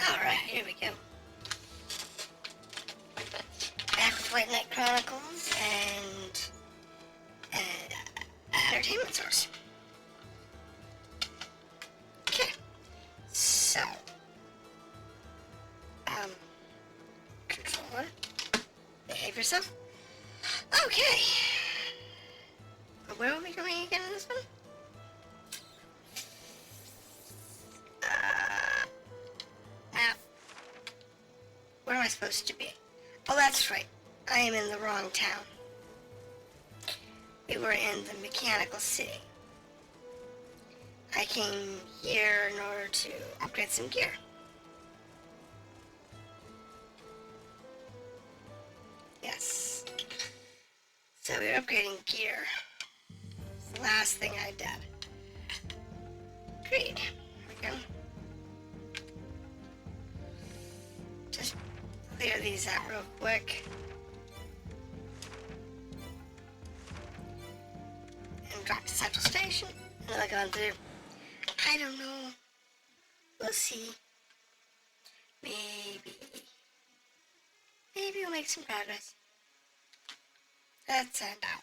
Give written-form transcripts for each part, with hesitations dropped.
Alright, here we go. Back with Knight Chronicles and entertainment source. Okay. So, controller, behave yourself. Okay. Where are we going again in this one? Map. Where am I supposed to be? Oh, that's right. I am in the wrong town. We were in the mechanical city. I came here in order to upgrade some gear. Yes. So we're upgrading gear. It's the last thing I did. Great. Here we go. Just clear these out real quick. And drop to Central Station. And then I'll go on through. I don't know. We'll see. Maybe we'll make some progress. Let's find out.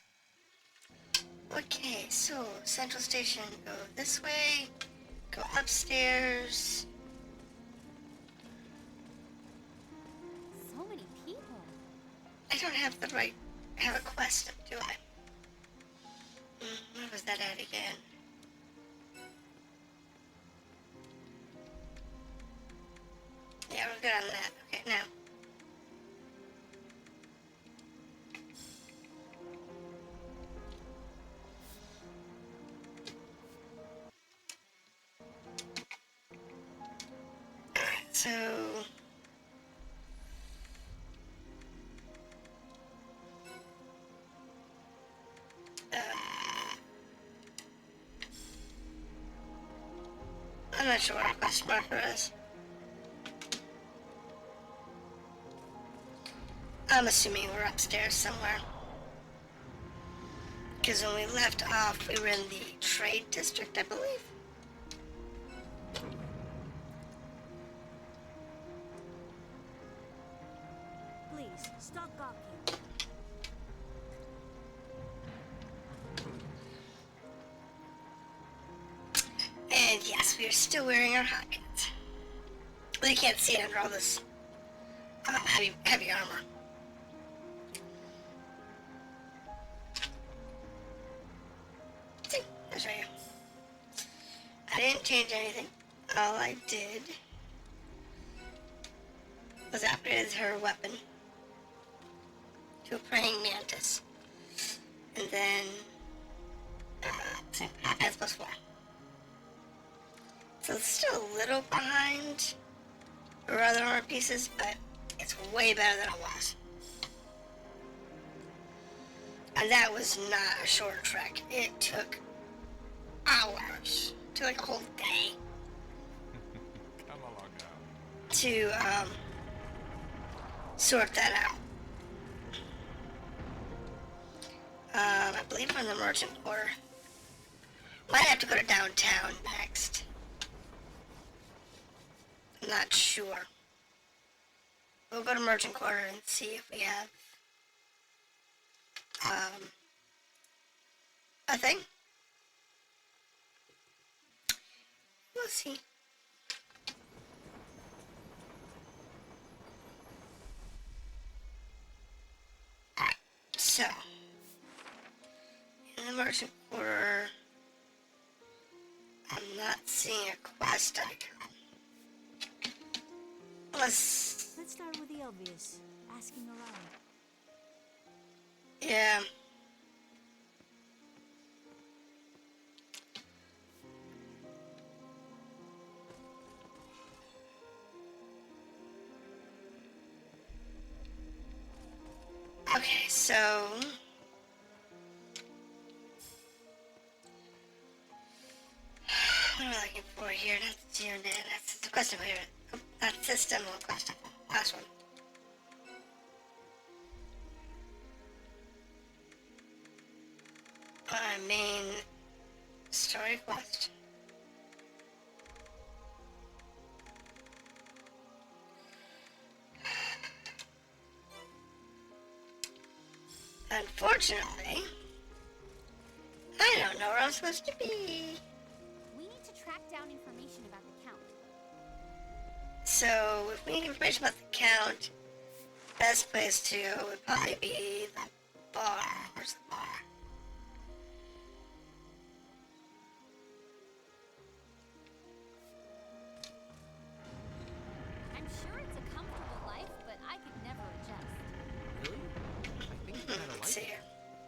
Okay, so Central Station, go this way. Go upstairs. So many people. I don't have have a quest, do I? Where was that at again? Yeah, we're good on that. Okay, now. Alright, so... I'm not sure what our quest marker is. I'm assuming we're upstairs somewhere. Because when we left off, we were in the trade district, I believe. Please, stop gawking. And yes, we are still wearing our hot pants. They can't see it under all this heavy armor. See, I'll show you. I didn't change anything. All I did was upgrade her weapon to a praying mantis. And then, as before. So it's still a little behind her other armor pieces, but it's way better than it was. And that was not a short trek. It took hours. It took like a whole day. Come along now. To sort that out. I believe we're in the merchant quarter. Might have to go to downtown next. I'm not sure. We'll go to merchant quarter and see if we have a thing. We'll see. Alright, so in the merchant quarter, I'm not seeing a quest icon. Let's start with the obvious. Asking around. Yeah. Okay, so what am I looking for here? That's your name. That's the question here. That system or question. Last one. Main story quest. Unfortunately, I don't know where I'm supposed to be. We need to track down information about the Count. So, if we need information about the Count, best place to go would probably be the bar. Where's the bar? I'm sure it's a comfortable life, but I could never adjust. Really? I think you kind of Let's like see it. here.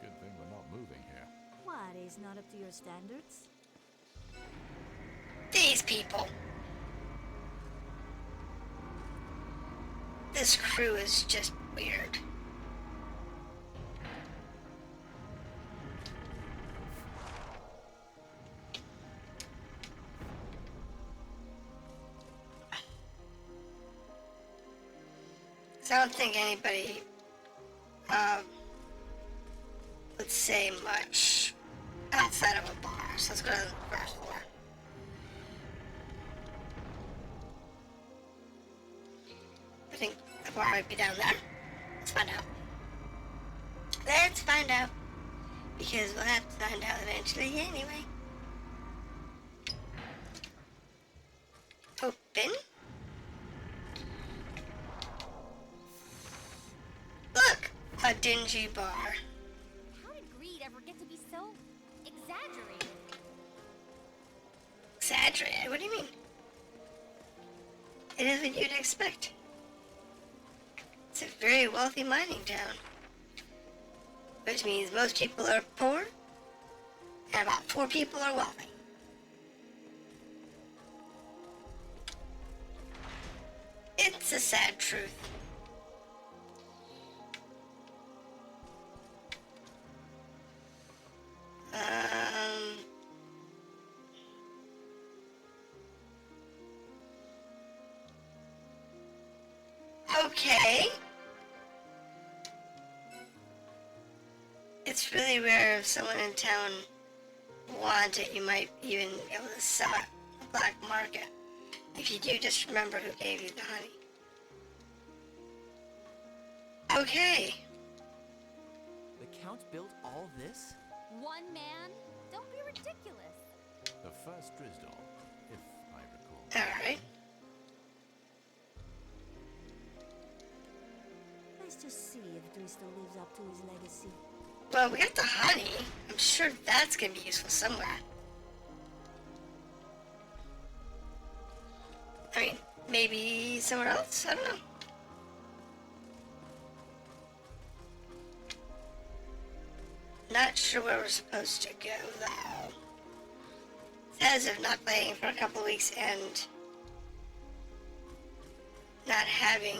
Good thing we're not moving here. What, is not up to your standards? These people. This crew is just weird. So I don't think anybody would say much outside of a bar. So let's go to the first floor. I think the bar might be down there. Let's find out. Let's find out. Because we'll have to find out eventually anyway. Open. Look! A dingy bar. How did greed ever get to be so exaggerated? Exaggerated? What do you mean? It is what you'd expect. It's a very wealthy mining town. Which means most people are poor, and about 4 people are wealthy. It's a sad truth. Okay. It's really rare if someone in town wants it, you might even be able to sell it on the black market. If you do, just remember who gave you the honey. Okay. The Count built all this? One man? Don't be ridiculous. The first Drisdor, if I recall. Alright. Let's just see if Driscoll lives up to his legacy. Well, we got the honey. I'm sure that's gonna be useful somewhere. I mean, maybe somewhere else? I don't know. Not sure where we're supposed to go, though. Says of not playing for a couple of weeks and not having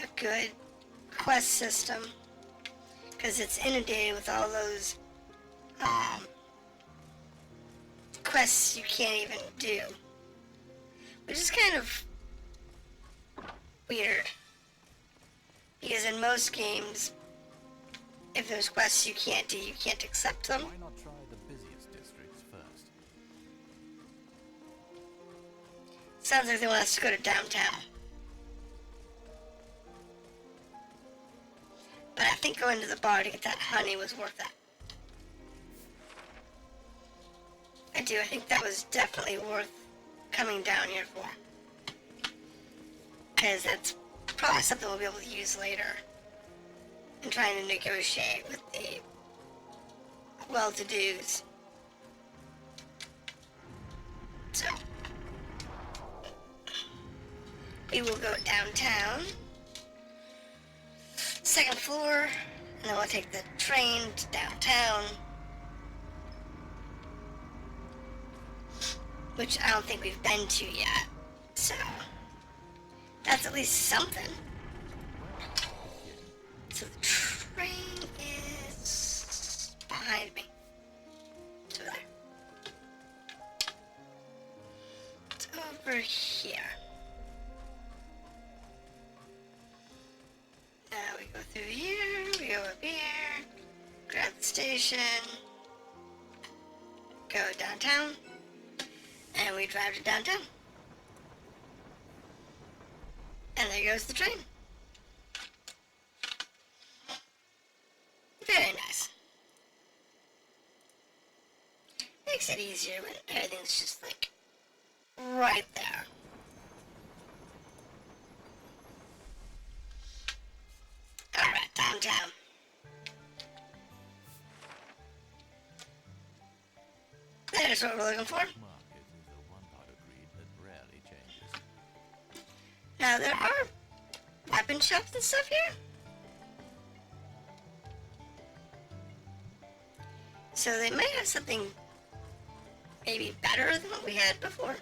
a good quest system, because it's inundated with all those quests you can't even do, which is kind of weird, because in most games, if there's quests you can't do, you can't accept them. Why not try the busiest districts first? Sounds like they want us to go to downtown. But I think going to the bar to get that honey was worth it. I do. I think that was definitely worth coming down here for. Because that's probably something we'll be able to use later in trying to negotiate with the well-to-dos. So, we will go downtown. Second floor, and then we'll take the train to downtown, which I don't think we've been to yet, so that's at least something. So the train is behind me. It's over there. It's over here. Now we go through here, we go up here, grab the station, go downtown, and we drive to downtown. And there goes the train. Very nice. Makes it easier when everything's just like right there. Alright, downtown. There's what we're looking for. Market is the one part of greed that rarely changes. Now there are weapon shops and stuff here. So they may have something maybe better than what we had before.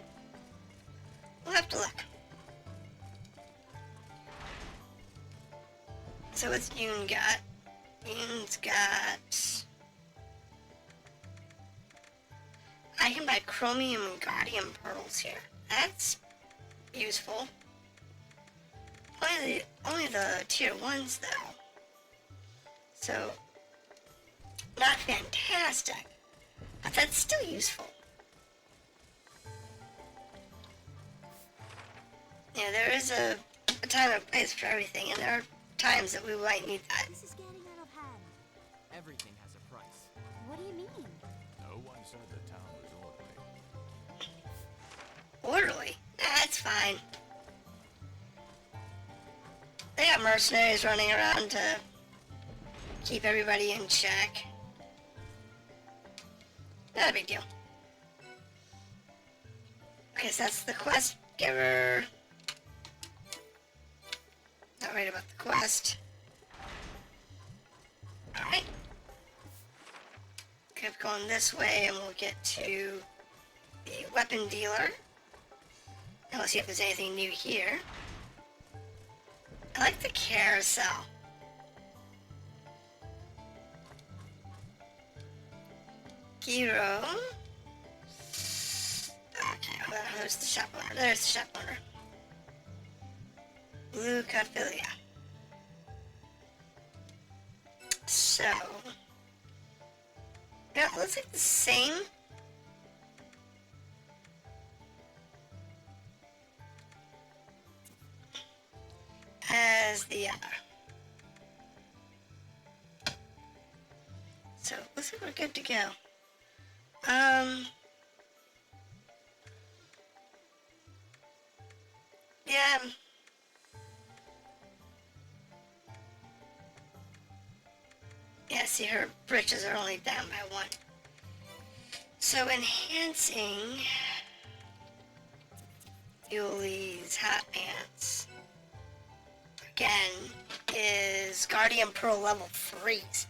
We'll have to look. So what's Yoon got? Yoon's got... I can buy chromium and guardian pearls here. That's useful. Only the tier 1s though. So, not fantastic. But that's still useful. Yeah, there is a time and place for everything, and there are times that we might need that. This is getting out of hand. Everything has a price. What do you mean? No one said the town was orderly. Orderly? That's fine. They got mercenaries running around to keep everybody in check. Not a big deal. Okay, so that's the quest giver. Not right about the quest. Alright. Keep going this way and we'll get to the weapon dealer. Now let's see if there's anything new here. I like the carousel. Giro. Okay, well, there's the shop owner. There's the shop owner. Blue Codfilia. So, yeah, it looks like the same. As the other. So, looks like we're good to go. Yeah. Yeah, see, her britches are only down by 1. So, enhancing Yulie's hot pants, again, is Guardian Pearl level 3s.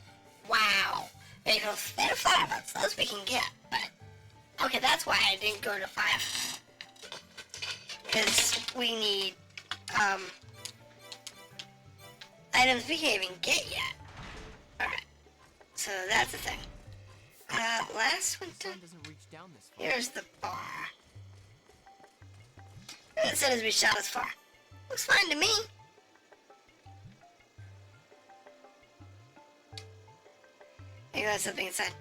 Wow. Maybe they're 5 those we can get, but... Okay, that's why I didn't go to 5. Because we need, items we can't even get yet. Alright. So that's the thing. Last one The sun doesn't reach down this far. here's the bar. It says we shot as far. Looks fine to me. Maybe that's something inside.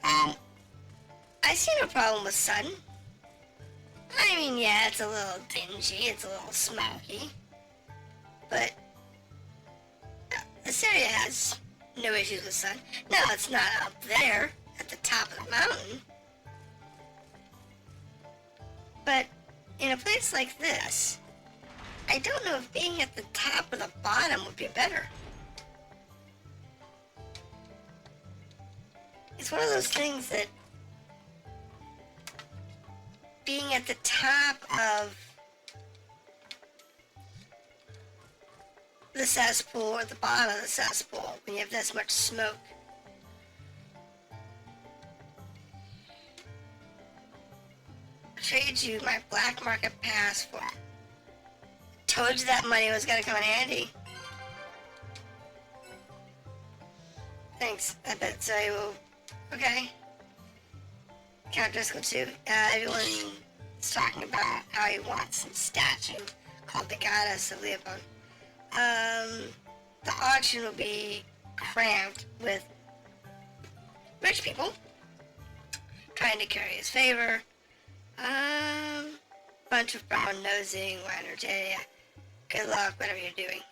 I see no problem with sun. I mean, yeah, it's a little dingy, it's a little smoky. But this area has no issues with sun. No, it's not up there at the top of the mountain. But in a place like this, I don't know if being at the top or the bottom would be better. It's one of those things that being at the top of the cesspool or the bottom of the cesspool when you have this much smoke. Trade you my black market passport. Told you that money was gonna come in handy. Thanks. I bet so. I will. Okay. Countess 2. Everyone's talking about how he wants some statue called the Goddess of Leopold. The auction will be cramped with rich people trying to curry his favor. Bunch of brown nosing, Wanerjaya. Good luck, whatever you're doing.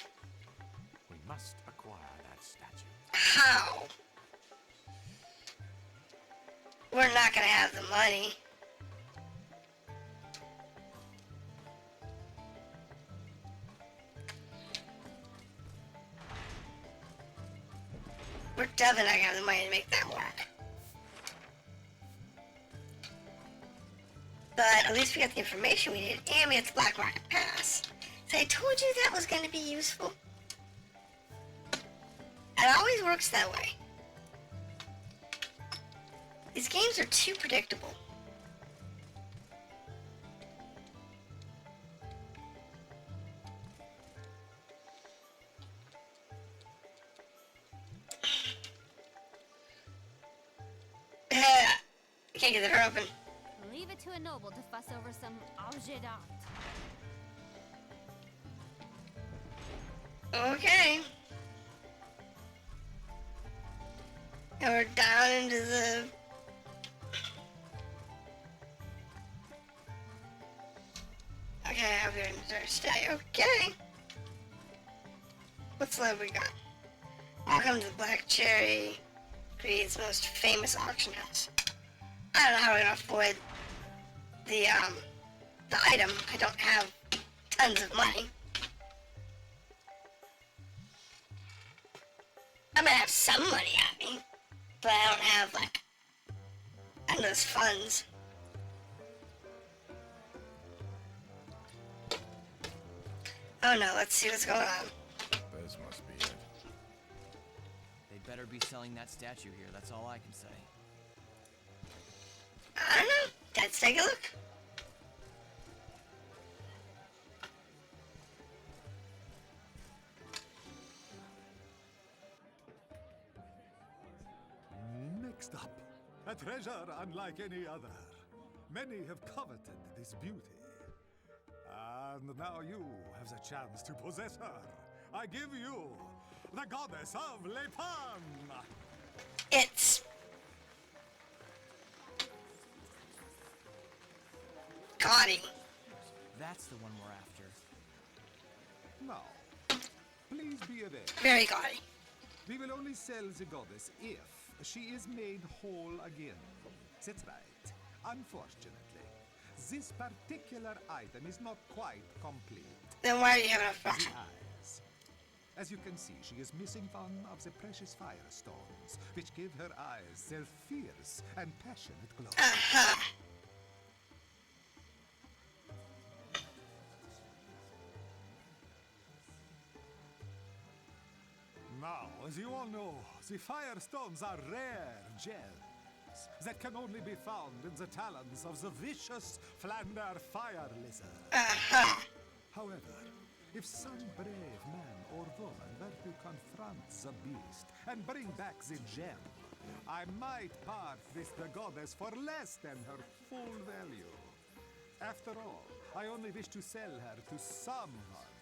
We must acquire that statue. How? We're not gonna have the money. We're definitely not gonna have the money to make that work. But at least we got the information we needed, and we got the Black Rocket Pass. So I told you that was gonna be useful. It always works that way. These games are too predictable. I can't get the door open. Leave it to a noble to fuss over some objet d'art. Okay. And we're down into the... Okay, I'll be in Thursday. Okay. What's love we got? Welcome to the Black Cherry, Greed's most famous auction house. I don't know how we're gonna afford the item. I don't have tons of money. I might have some money at me, but I don't have, like, endless funds. Oh no, let's see what's going on. This must be it. They'd better be selling that statue here, that's all I can say. I don't know. Let's take a look. Next up, a treasure unlike any other. Many have coveted this beauty. And now you have the chance to possess her. I give you the goddess of Lepan. It's gaudy. That's the one we're after. Now, please be aware. Very gaudy. We will only sell the goddess if she is made whole again. That's right. Unfortunately, this particular item is not quite complete. Then why are you having a The fuss? eyes. As you can see, she is missing one of the precious firestones, which give her eyes their fierce and passionate glow. Uh-huh. Now, as you all know, the firestones are rare gems that can only be found in the talons of the vicious Flander fire lizard. Uh-huh. However, if some brave man or woman were to confront the beast and bring back the gem, I might part with the goddess for less than her full value. After all, I only wish to sell her to someone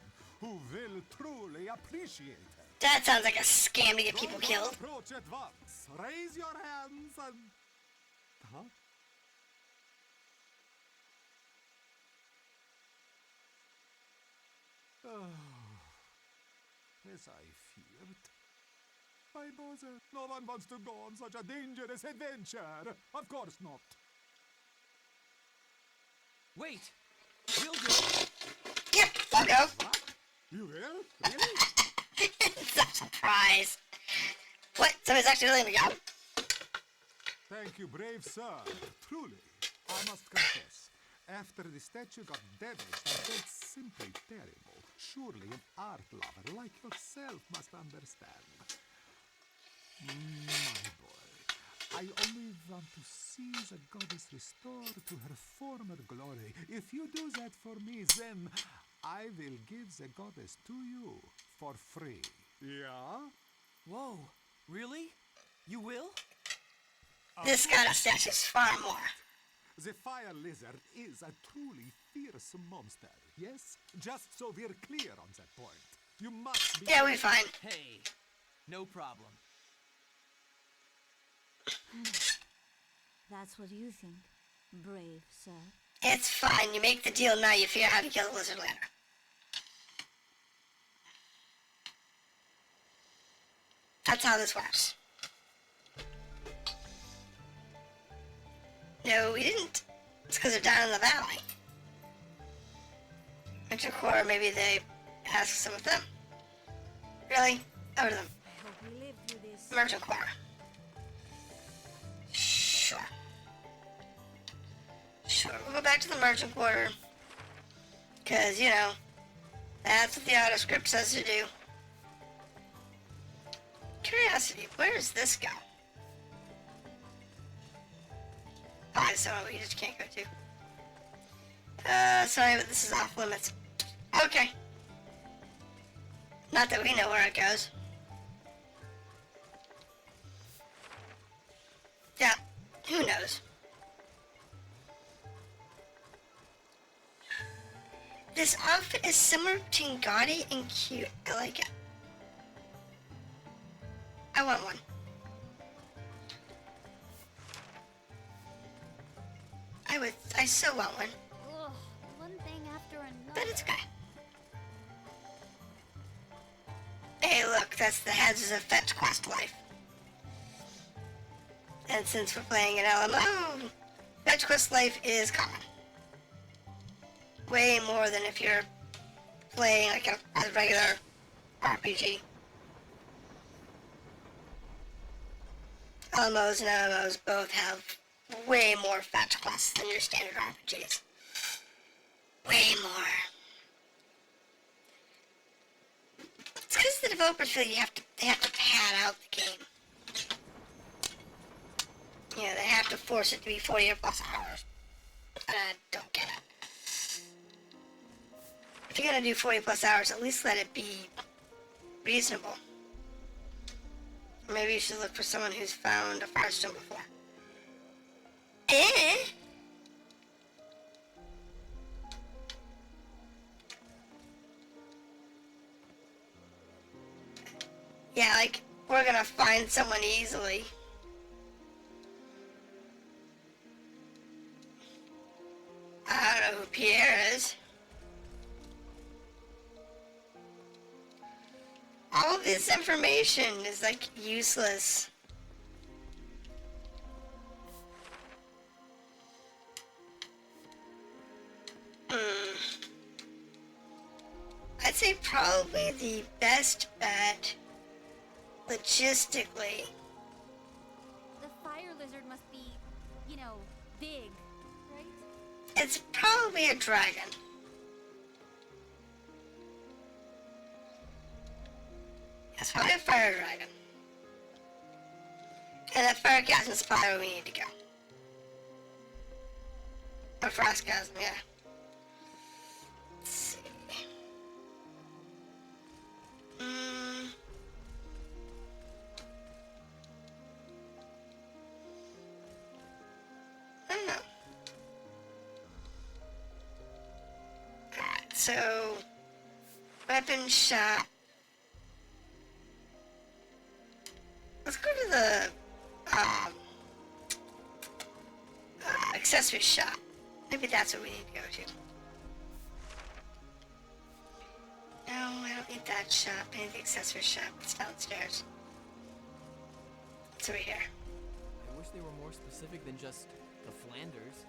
who will truly appreciate her. That sounds like a scam to get people Don't killed. approach at once. Raise your hands and... Huh? Oh, as I feared. Why bother? No one wants to go on such a dangerous adventure. Of course not. Wait! We'll go! Yep, I'll go. What? You will? Really? It's a surprise. What? Somebody's actually letting me go? Thank you, brave sir. Truly, I must confess, after the statue got damaged, I felt simply terrible. Surely an art lover like yourself must understand. My boy, I only want to see the goddess restored to her former glory. If you do that for me, then I will give the goddess to you for free. Yeah? Whoa, really? You will? This kind of statue's far more. The fire lizard is a truly fierce monster, yes? Just so we're clear on that point. You must be... Yeah, we're fine. Hey, no problem. That's what you think, brave sir. It's fine. You make the deal now, you figure out how to kill the lizard later. That's how this works. No, we didn't. It's because they're down in the valley. Winter Core, maybe they ask some of them. Really? Over to them. I hope we live through this. Merchant Core. Sure. Sure, we'll go back to the Merchant Quarter. Because, you know, that's what the auto script says to do. Curiosity, where does this go? Oh, it's somewhere we just can't go to. Sorry, but this is off limits. Okay. Not that we know where it goes. Yeah, who knows? This outfit is similar between gaudy and cute. I like it. I want one. I so want one. Ugh, one thing after another. But it's okay. Hey, look, that's the hazards of fetch quest life. And since we're playing an LMO, fetch quest life is common. Way more than if you're playing like a regular RPG. LMOs and MMOs both have way more fetch quests than your standard RPGs. Way more. It's because the developers feel they have to pad out the game. You know, they have to force it to be 40 or plus hours. And I don't get it. If you're gonna do 40 plus hours, at least let it be reasonable. Or maybe you should look for someone who's found a Firestone before. Yeah, like, we're gonna find someone easily. I don't know who Pierre is. All this information is, like, useless. I'd say probably the best bet, logistically. The fire lizard must be, you know, big, right? It's probably a dragon. It's probably a fire dragon. And that fire chasm is probably where we need to go. Or frost chasm, yeah. Let's see. I don't know. Alright, so weapon shop. Let's go to the accessory shop. Maybe that's what we need to go to. No, I don't need that shop. I need the accessory shop. It's downstairs. It's over here. I wish they were more specific than just the Flanders.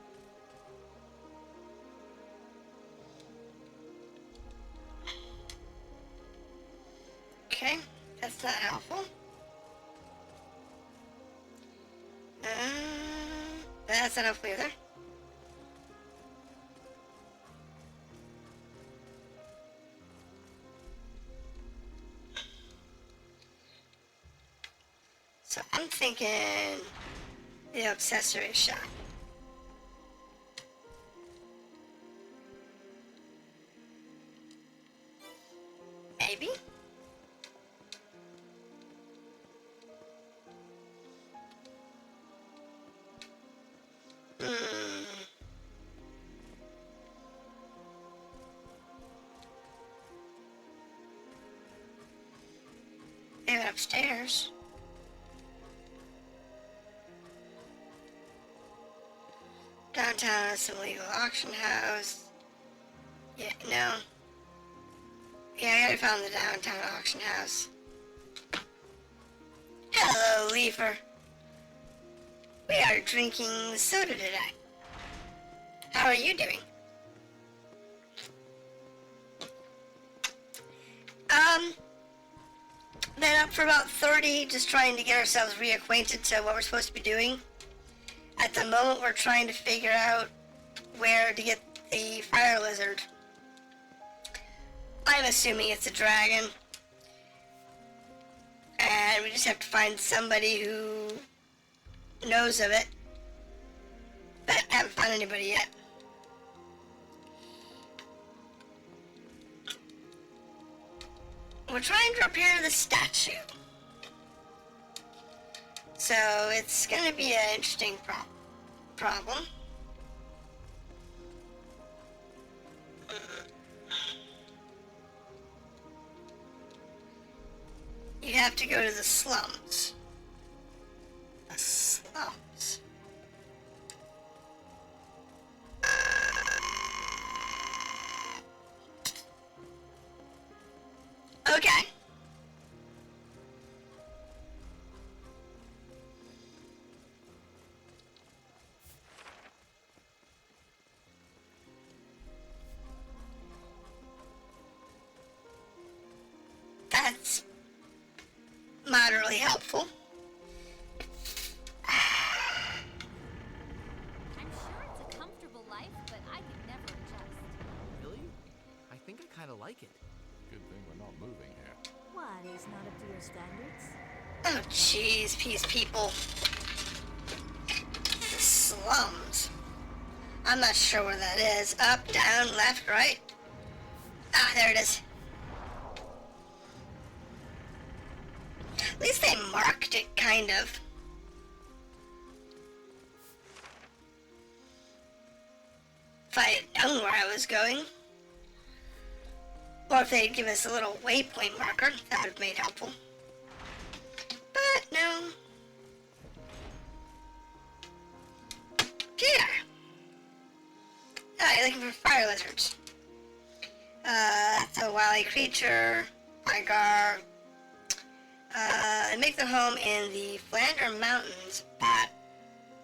Okay, that's not helpful. That's not helpful either. So I'm thinking the accessory shop. Maybe? They have it upstairs. Downtown is some legal auction house. Yeah, no. Yeah, I already found the downtown auction house. Hello, Leafer. We are drinking soda today. How are you doing? Been up for about 30, just trying to get ourselves reacquainted to what we're supposed to be doing. At the moment, we're trying to figure out where to get the fire lizard. I'm assuming it's a dragon. And we just have to find somebody who knows of it. But I haven't found anybody yet. We're trying to repair the statue. So it's going to be an interesting problem. You have to go to the slums. The slums. Okay. That's moderately helpful. I'm sure it's a comfortable life, but I could never adjust. Really? I think I kind of like it. Good thing we're not moving here. What is not up to your standards? Oh, jeez, peace people. Slums. I'm not sure where that is. Up, down, left, right. Ah, there it is. At least they marked it, kind of. If I had known where I was going. Or if they'd give us a little waypoint marker, that would have made helpful. But no. Here. Ah, you're looking for fire lizards. It's a wily creature. Pygar. They make their home in the Flander Mountains, but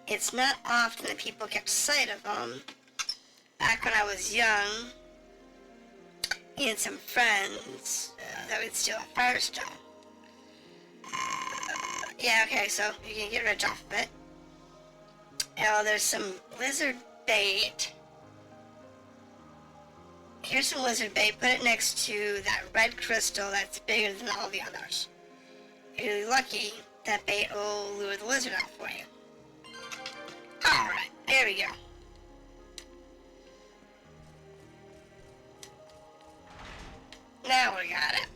it's not often that people kept sight of them. Back when I was young, me and some friends that would steal a firestone. Yeah, okay, so you can get rid of it. Oh, there's some lizard bait. Here's some lizard bait. Put it next to that red crystal that's bigger than all the others. If you're really lucky, that bait will lure the lizard out for you. Alright, there we go. Now we got it.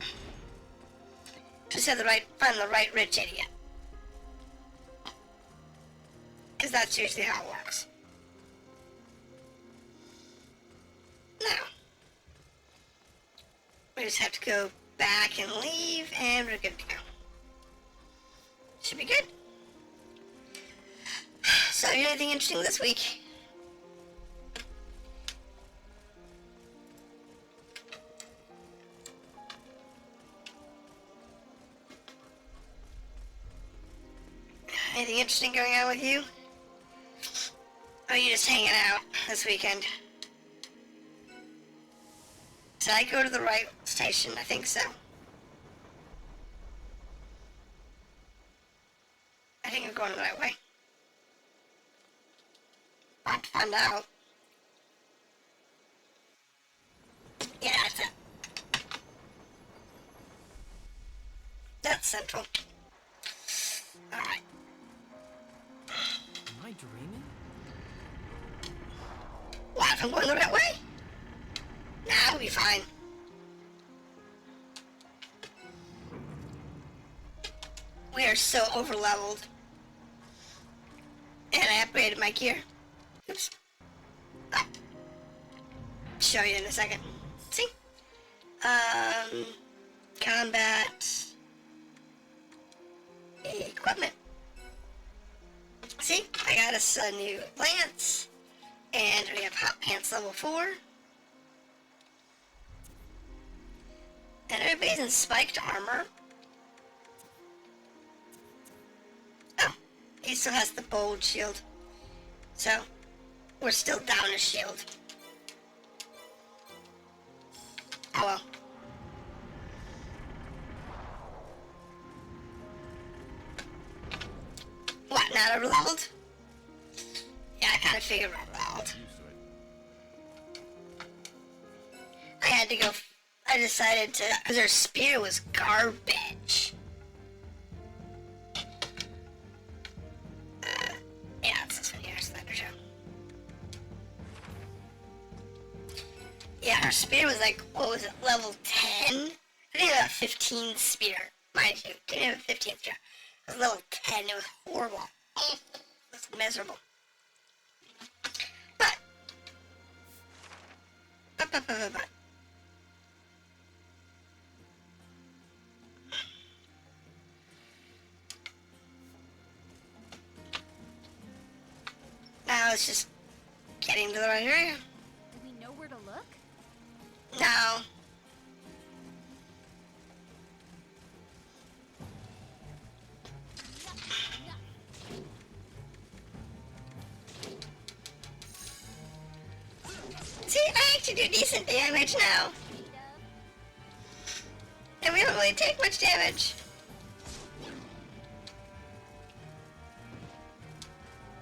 Just have find the right rich idiot. Because that's usually how it works. Now, we just have to go back and leave, and we're good to go. Should be good. So, anything interesting this week? Anything interesting going on with you? Or are you just hanging out this weekend? Did I go to the right station? I think so. I think I'm going the right way. I'll find out. Yeah, that's it. That's central. Alright. Am I dreaming? What, if I'm going the right way? Nah, I'll be fine. We are so over-leveled. And I upgraded my gear. Oops. Oh. Show you in a second. See? Combat. Equipment. See? I got us a new lance. And we have hot pants level 4. And everybody's in spiked armor. Oh. he still has the bold shield. So, we're still down a shield. Oh well. What, not overleveled? Yeah, I kind of figured overleveled. I had to go, I decided to, because her spear was garbage. Yeah, it's this one here, Slender Joe. Yeah, her spear was like, what was it, level 10? I think it was a 15 spear. Mind you, didn't have a 15th spear. It was level 10, it was horrible. It was miserable. But now it's just getting to the right area. Do we know where to look? No. See, I actually do decent damage now. And we don't really take much damage.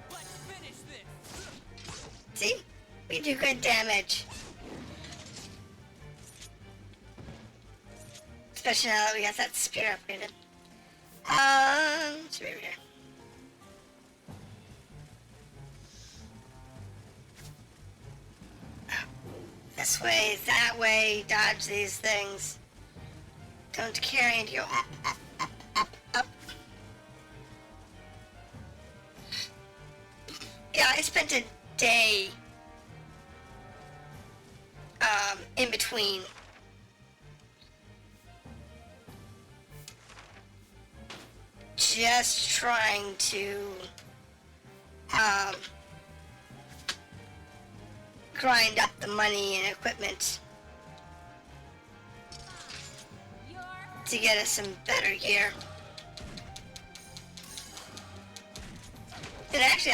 Let's finish this. See? We do good damage. Especially now that we got that spear upgraded. Spear over here. This way, that way, dodge these things. Don't carry into your up. Yeah, I spent a day in between. Just trying to grind up the money and equipment to get us some better gear. And actually,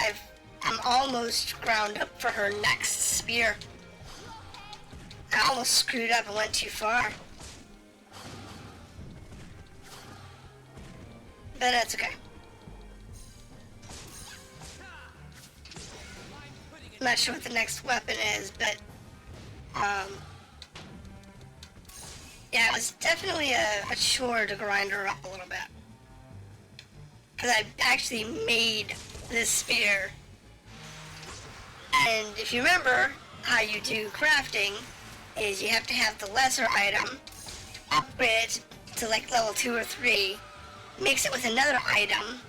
I'm almost ground up for her next spear. I almost screwed up and went too far. But that's okay. I'm not sure what the next weapon is, but yeah, it was definitely a chore to grind her up a little bit. Because I actually made this spear. And if you remember how you do crafting, is you have to have the lesser item, upgrade it to like level 2 or 3, mix it with another item,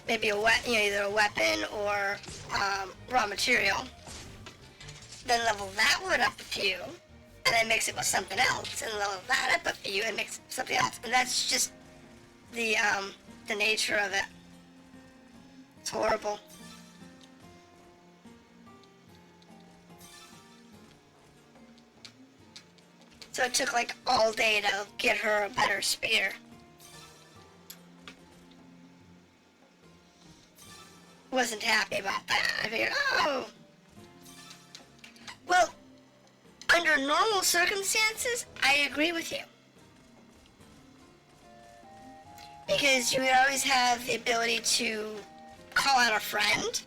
maybe either a weapon or raw material, then level that one up a few, and then mix it with something else, and level that up a few, and mix it with something else. And that's just the nature of it. It's horrible. So it took like all day to get her a better spear. Wasn't happy about that. I figured, oh. Well, under normal circumstances, I agree with you. Because you would always have the ability to call out a friend.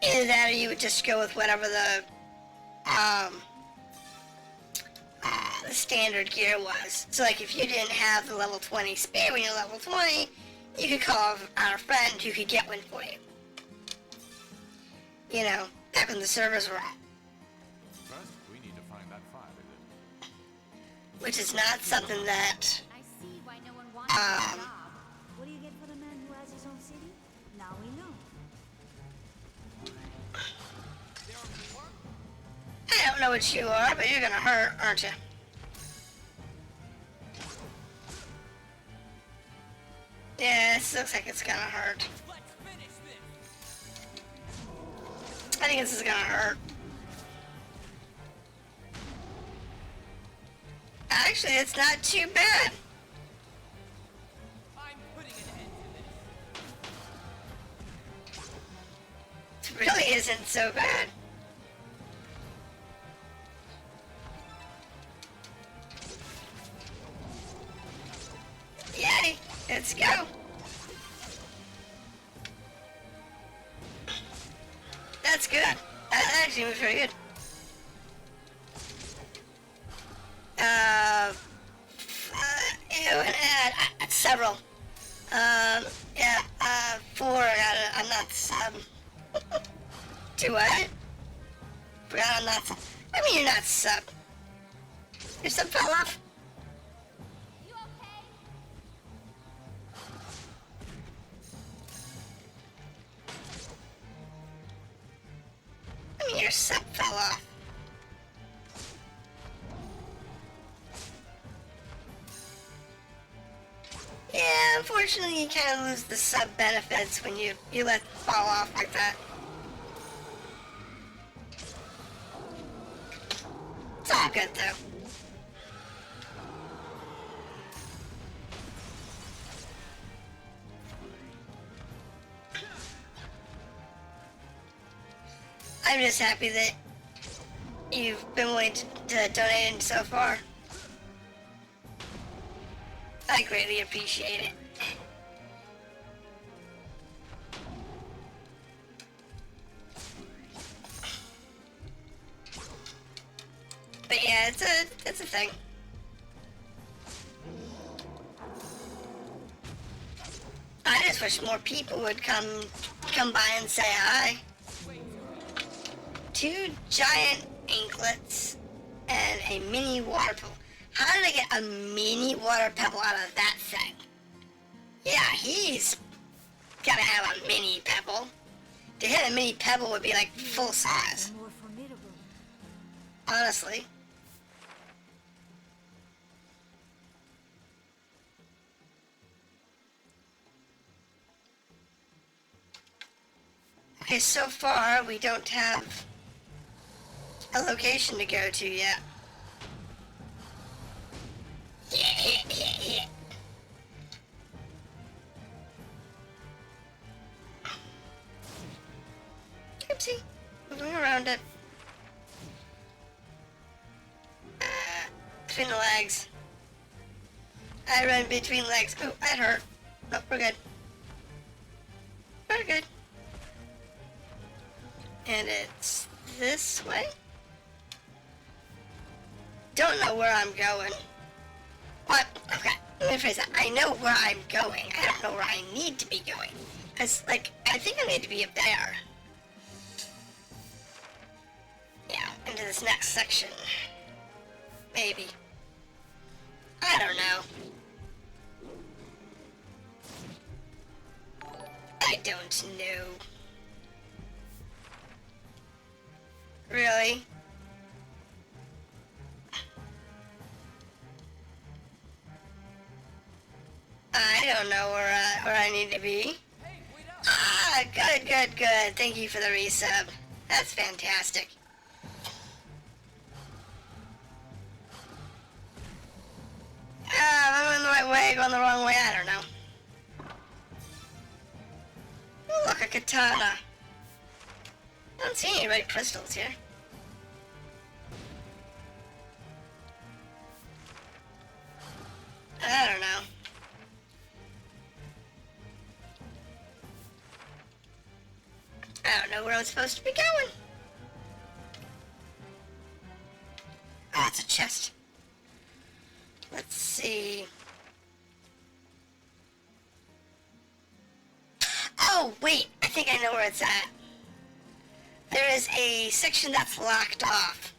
Either that or you would just go with whatever the standard gear was. So like if you didn't have the level 20 spear when you're level 20, you could call out a friend who could get one for you. You know, back when the servers were up. First, we need to find that fire exit. Which is not something that, I see why no one wants the job. What do you get for the man who has his own city? Now we know. I don't know what you are, but you're gonna hurt, aren't you? Yeah, this looks like it's gonna hurt. Let's finish this. I think this is gonna hurt. I Actually, it's not too bad. I'm putting an end to this. It really isn't so bad. Yay! Let's go. That's good. That actually was very good. You and add several. Yeah, 4. I'm not sub. Do what? Forgot I'm not sub. I mean, you're not sub. Your sub fell off. You okay? I mean, your sub fell off. Yeah, unfortunately, you kind of lose the sub benefits when you let it fall off like that. It's all good though. I'm just happy that you've been willing to donate so far. I greatly appreciate it. But yeah, it's a thing. I just wish more people would come by and say hi. 2 giant anklets and a mini water pebble. How did I get a mini water pebble out of that thing? Yeah, he's gotta have a mini pebble. To hit a mini pebble would be like full size. More formidable. Honestly. Okay, so far we don't have a location to go to yet. Yeah. Oopsie. Moving around it. Between the legs. I run between legs. Oh, that hurt. Nope, we're good. We're good. And it's this way? Don't know where I'm going. What? Okay, let me phrase that. I know where I'm going. I don't know where I need to be going. Cause, like, I think I need to be up there. Yeah, into this next section. Maybe. I don't know. I don't know. Really? I don't know where I need to be. Ah, good. Thank you for the resub. That's fantastic. Am I going the right way, going the wrong way? I don't know. Ooh, look, a katana. I don't see any red crystals here. I don't know. I don't know where I'm supposed to be going. Oh, it's a chest. Let's see. Oh, wait. I think I know where it's at. There is a section that's locked off.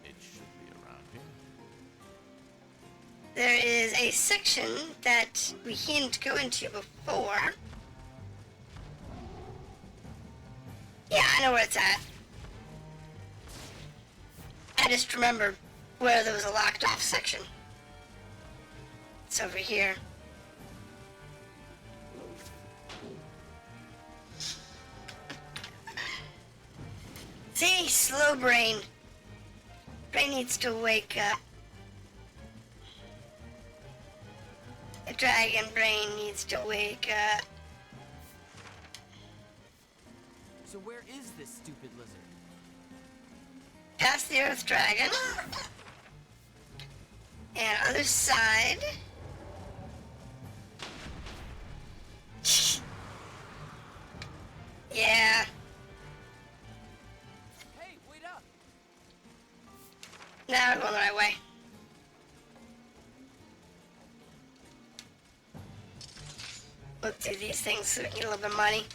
It should be around here. There is a section that we can't go into before. Yeah, I know where it's at. I just remember where there was a locked off section. It's over here. slow brain. Brain needs to wake up. The dragon brain needs to wake up. So where is this stupid lizard? Past the earth dragon. And other side. Yeah. Hey, wait up! Now we're going the right way. Let's do these things so we can get a little bit of money.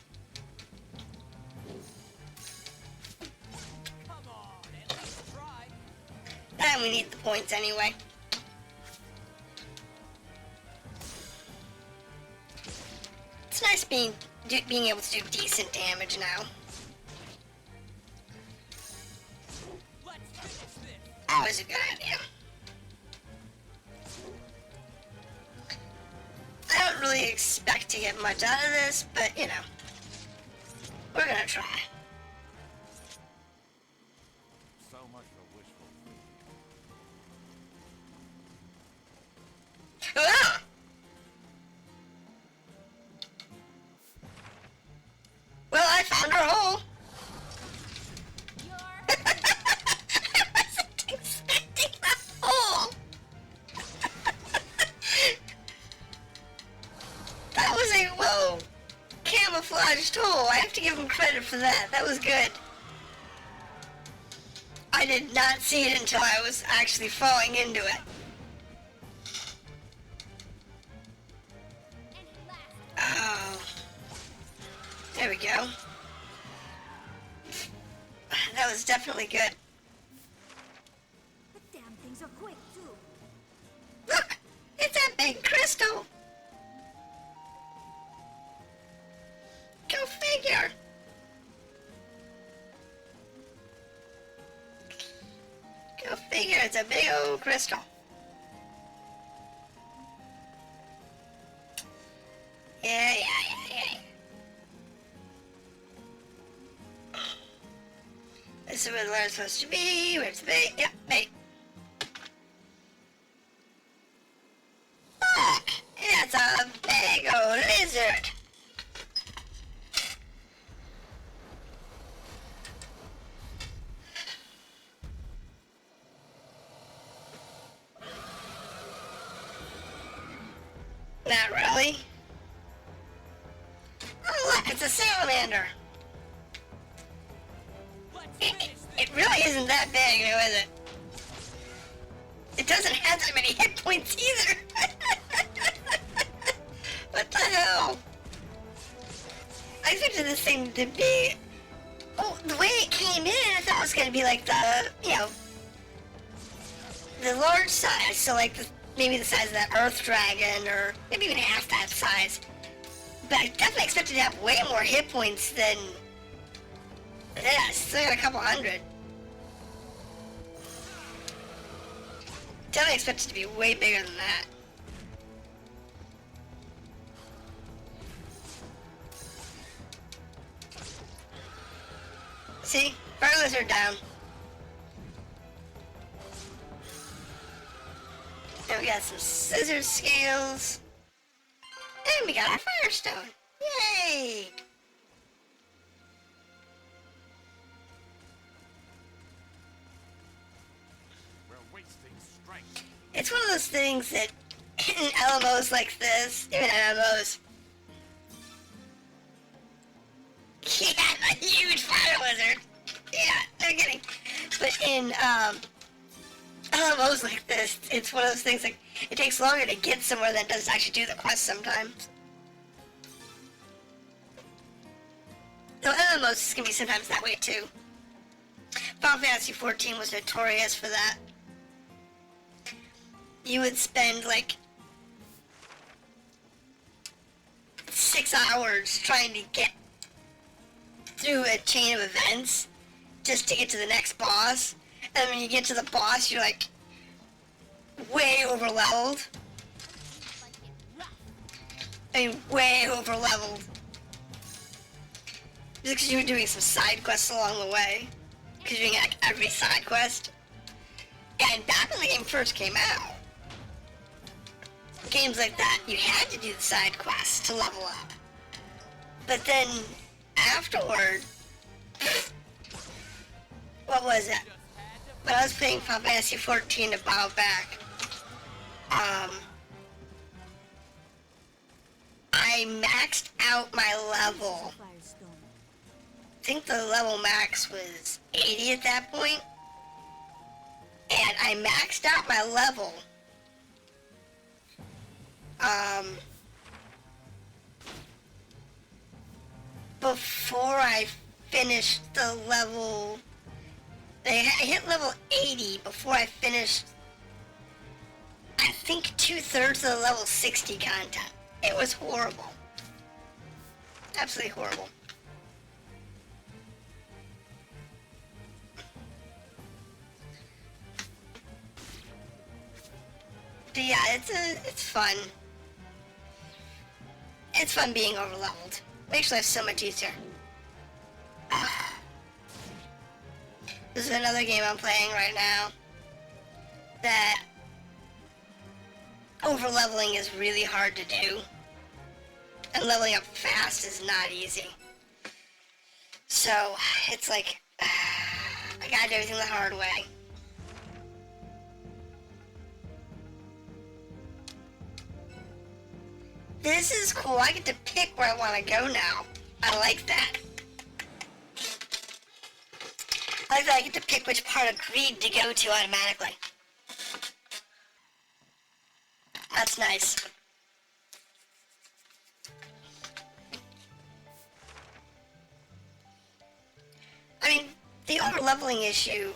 Come on, at least try. And we need the points anyway. It's nice being able to do decent damage now. Let's finish this. That was a good idea. I don't really expect to get much out of this, but you know, we're gonna try. So much for wishful thinking. Ah! Well, I found our hole. You're I wasn't expecting the hole. That was a whoa camouflaged hole. I have to give him credit for that. That was good. I did not see it until I was actually falling into it. any last. Oh. There we go. That was definitely good. The damn things are quick, too. Look! It's a big crystal! Go figure! Go figure, it's a big old crystal. Yeah. This is where the letters supposed to be. Where's the bait? Yep, bait. Look! It's a big old lizard! Not really. Oh look, it's a salamander! Let's finish this. It really isn't that big, though, is it? It doesn't have that many hit points either. What the hell? I expected this thing to be... Oh, the way it came in, I thought it was going to be like the, you know, the large size. So like maybe the size of that earth dragon, or maybe even half that size. But I definitely expected to have way more hit points than this. Still got a couple hundred. Definitely expected to be way bigger than that. See? Burglars are down. And we got some scissor scales. And we got our firestone. Yay! We're wasting strength. It's one of those things that in LMOs like this, even MMOs. Yeah, a huge fire lizard. Yeah, they're kidding. But in LMOs like this, it's one of those things like it takes longer to get somewhere than it does to actually do the quest sometimes. Though MMOs can be sometimes that way too. Final Fantasy XIV was notorious for that. You would spend like 6 hours trying to get through a chain of events just to get to the next boss, and when you get to the boss, you're like way over leveled. Like it rough. I mean, way over leveled. Just because you were doing some side quests along the way. because you're doing like every side quest. And back when the game first came out, games like that, you had to do the side quests to level up. But then afterward, what was it? When I was playing Final Fantasy 14 a while back, I maxed out my level. Firestone. I think the level max was 80 at that point. And I maxed out my level. Before I finished the level, I hit level 80 before I finished, I think 2/3 of the level 60 content. It was horrible. Absolutely horrible. But yeah, it's fun. It's fun being overleveled. Makes life so much easier. This is another game I'm playing right now that overleveling is really hard to do. And leveling up fast is not easy. So, it's like, I gotta do everything the hard way. This is cool. I get to pick where I want to go now. I like that. I like that I get to pick which part of Greed to go to automatically. That's nice. I mean, the overleveling issue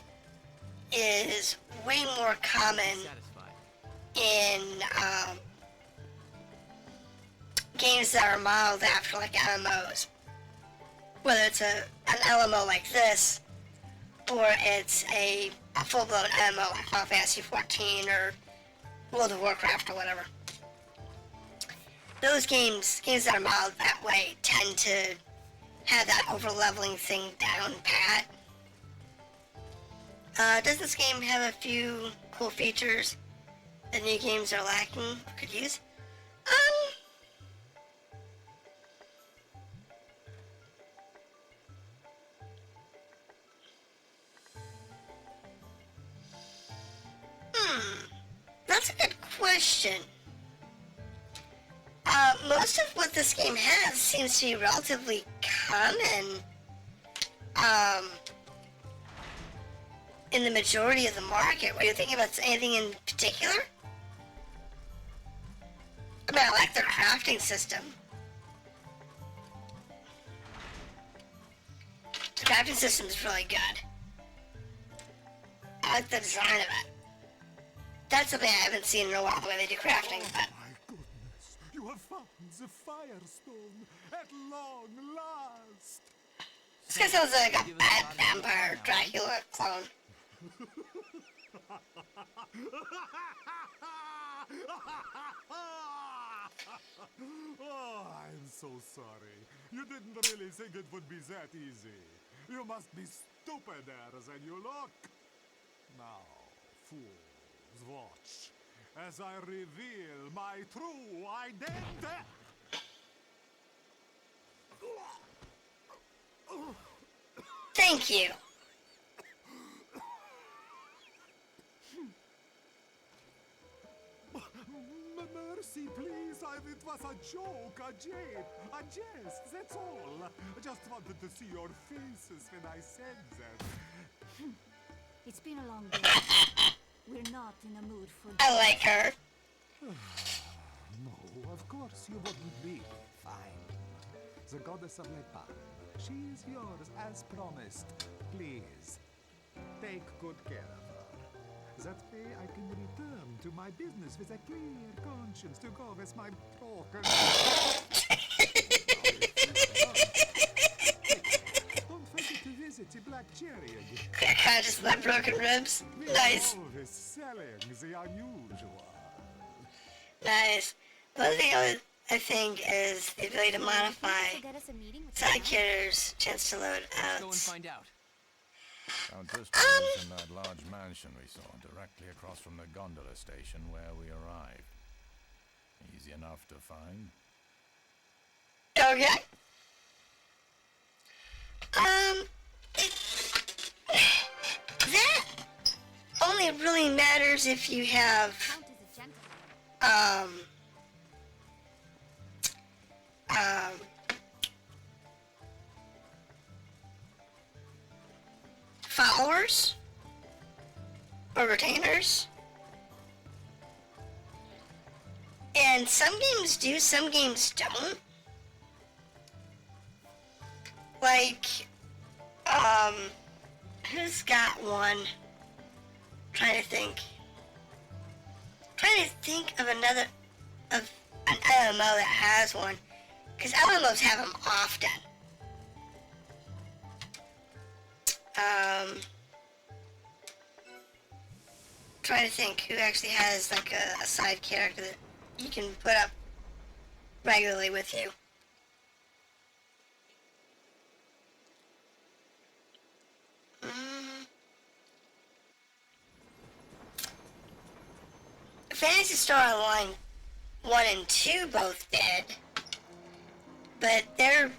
is way more common in games that are modeled after like MMOs. Whether it's an LMO like this, or it's a full-blown MMO like Final Fantasy 14 or World of Warcraft or whatever. Those games that are modeled that way tend to have that overleveling thing down pat. Does this game have a few cool features that new games are lacking or could use? That's a good question. Most of what this game has seems to be relatively common in the majority of the market. What are you thinking about? Anything in particular? I mean, I like their crafting system. The crafting system is really good. I like the design of it. That's something I haven't seen in a while, the way they do crafting, but... My goodness, you have found the Firestone at long last. This guy sounds like a bad vampire Dracula clone. Oh, I'm so sorry. You didn't really think it would be that easy. You must be stupider than you look. Now, fools, watch as I reveal my true identity. Thank you. Mercy, please. It was a joke, a jest, that's all. I just wanted to see your faces when I said that. It's been a long day. We're not in a mood for... I like her. No, of course you wouldn't be. Fine. The goddess of Lepa. She is yours as promised. Please, take good care of her. That way I can return to my business with a clear conscience to go with my broken... Don't forget to visit the Black Cherry again. Clear conscious of my broken ribs. Nice. Always selling the unusual. Nice. One thing I think is the ability to modify Get us a meeting with side characters' chance to load Let's go and out. find out. Countess lives in that large mansion we saw directly across from the gondola station where we arrived. Easy enough to find. Okay. That only really matters if you have, Count is a gentleman. Followers or retainers. And some games do, some games don't. Like, who's got one? Trying to think of another, of an MMO that has one. Because MMOs have them often. Trying to think who actually has like a side character that you can put up regularly with you. Phantasy Star Online 1 and 2 both did, but they're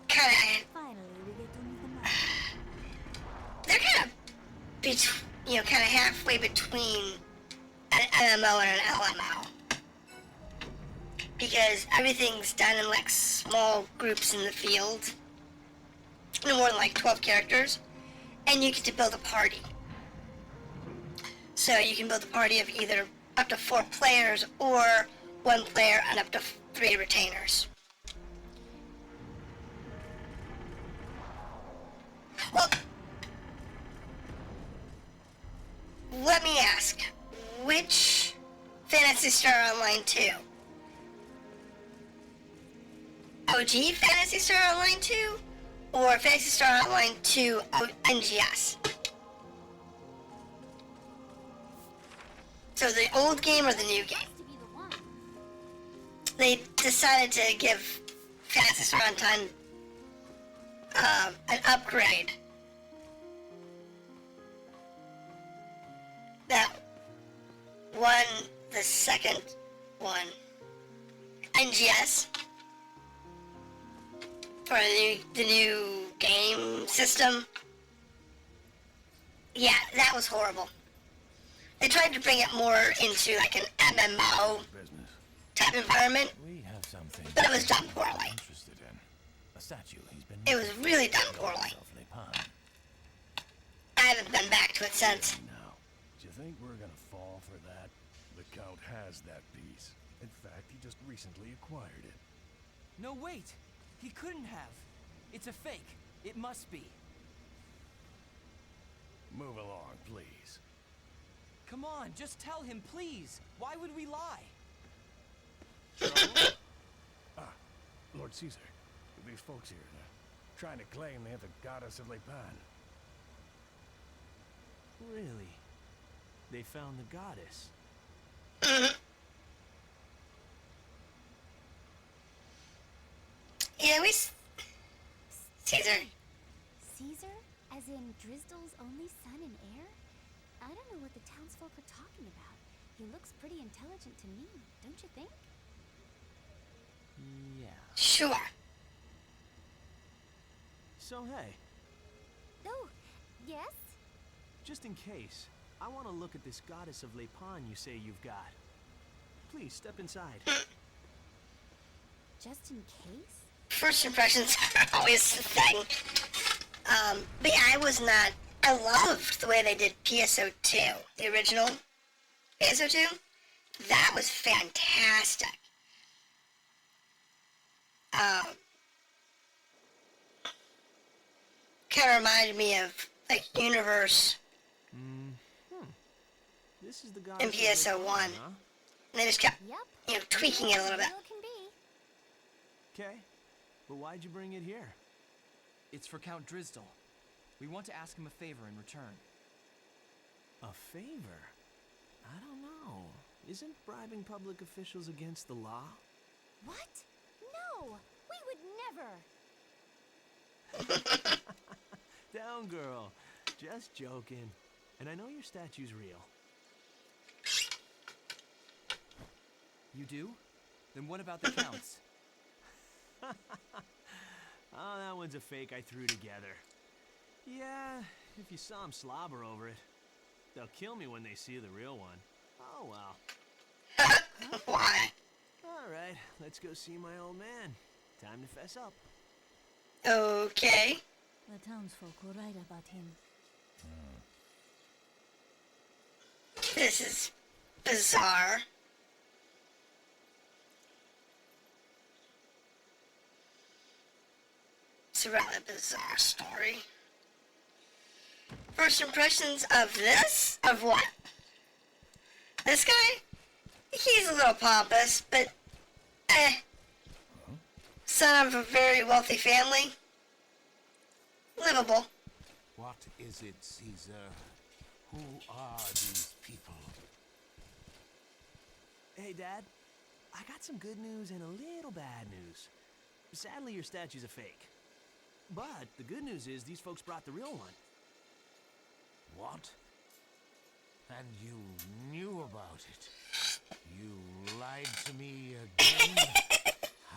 kind of, Finally, we get to meet the man. they're kind of, kind of halfway between an MMO and an LMO. Because everything's done in like small groups in the field, no more than like 12 characters, and you get to build a party. So you can build a party of either up to 4 players or 1 player and up to 3 retainers. Well, let me ask, which Phantasy Star Online 2? OG Phantasy Star Online 2 or Phantasy Star Online 2 NGS? So the old game or the new game? To be the one. They decided to give Phantasy Star Online an upgrade. That won the second one. NGS. For the new game system. Yeah, that was horrible. They tried to bring it more into like an MMO Business. type environment, We have something but it was done poorly. interested in. A statue he's been It was really done poorly. I haven't been back to it since. Now, do you think we're gonna fall for that? The Count has that piece. In fact, he just recently acquired it. No, wait! He couldn't have. It's a fake. It must be. Move along, please. Come on, just tell him, please. Why would we lie? Lord Caesar, these folks here, they're trying to claim they're the goddess of Lepan. Really? They found the goddess. Yeah, Caesar. Caesar? As in Drisdol's only son and heir? I don't know what the townsfolk are talking about. He looks pretty intelligent to me, don't you think? Yeah. Sure. So hey, Oh, yes? just in case, I want to look at this goddess of Lepan you say you've got. Please step inside. Just in case? First impressions are always the thing. But yeah, I loved the way they did PSO2, the original PSO2. That was fantastic. Kind of reminded me of like Universe This is the goddess in of PSO1. Lepan, huh? And they just kept, Yep. tweaking it a little bit. Real can be. Okay, but why'd you bring it here? It's for Count Drisdol. We want to ask him a favor in return. A favor? I don't know. Isn't bribing public officials against the law? What? No! We would never! down, girl. Just joking. And I know your statue's real. You do? Then what about the counts? Oh, that one's a fake I threw together. Yeah, if you saw him slobber over it. They'll kill me when they see the real one. Oh, well. Why? All right, let's go see my old man. Time to fess up. Okay. The townsfolk will write about him. This is bizarre. It's a rather bizarre story. First impressions of this? Of what? This guy? He's a little pompous, but son of a very wealthy family. Livable. What is it, Caesar? Who are these people? Hey, Dad. I got some good news and a little bad news. Sadly, your statue's a fake. But the good news is these folks brought the real one. What? And you knew about it? You lied to me again?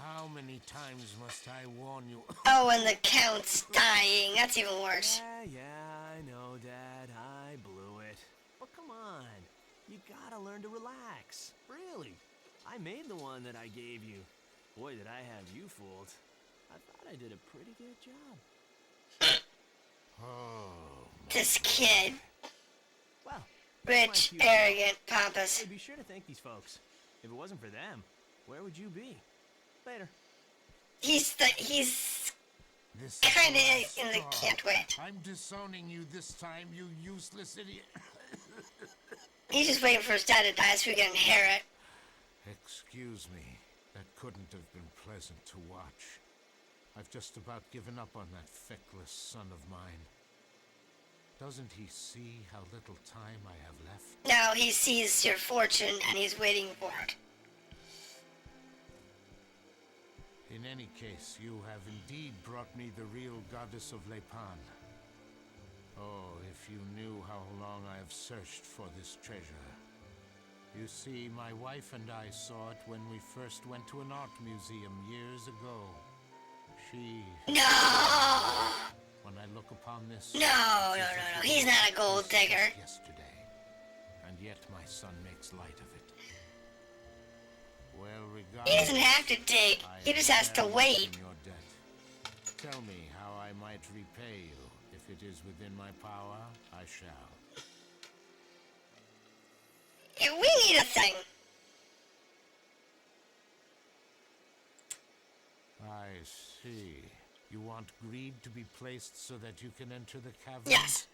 How many times must I warn you? Oh, and the Count's dying. That's even worse. Yeah, I know, Dad. I blew it. But come on. You gotta learn to relax. Really. I made the one that I gave you. Boy, did I have you fooled. I thought I did a pretty good job. Oh, This kid. Well, Rich, arrogant, pompous. hey, be sure to thank these folks. If it wasn't for them, where would you be? Later. He's this kinda is in the straw. can't wait. I'm disowning you this time, you useless idiot. He's just waiting for his dad to die so he can inherit. Excuse me. That couldn't have been pleasant to watch. I've just about given up on that feckless son of mine. Doesn't he see how little time I have left? Now he sees your fortune and he's waiting for it. In any case, you have indeed brought me the real goddess of Lepan. Oh, if you knew how long I have searched for this treasure. You see, my wife and I saw it when we first went to an art museum years ago. No! When I look upon this... No. He's not a gold digger. Yesterday. And yet my son makes light of it. Well, regardless... He doesn't have to dig. He just has to wait. In your debt. Tell me how I might repay you. If it is within my power, I shall. Yeah, we need a thing. I see. You want greed to be placed so that you can enter the cavern? Yes.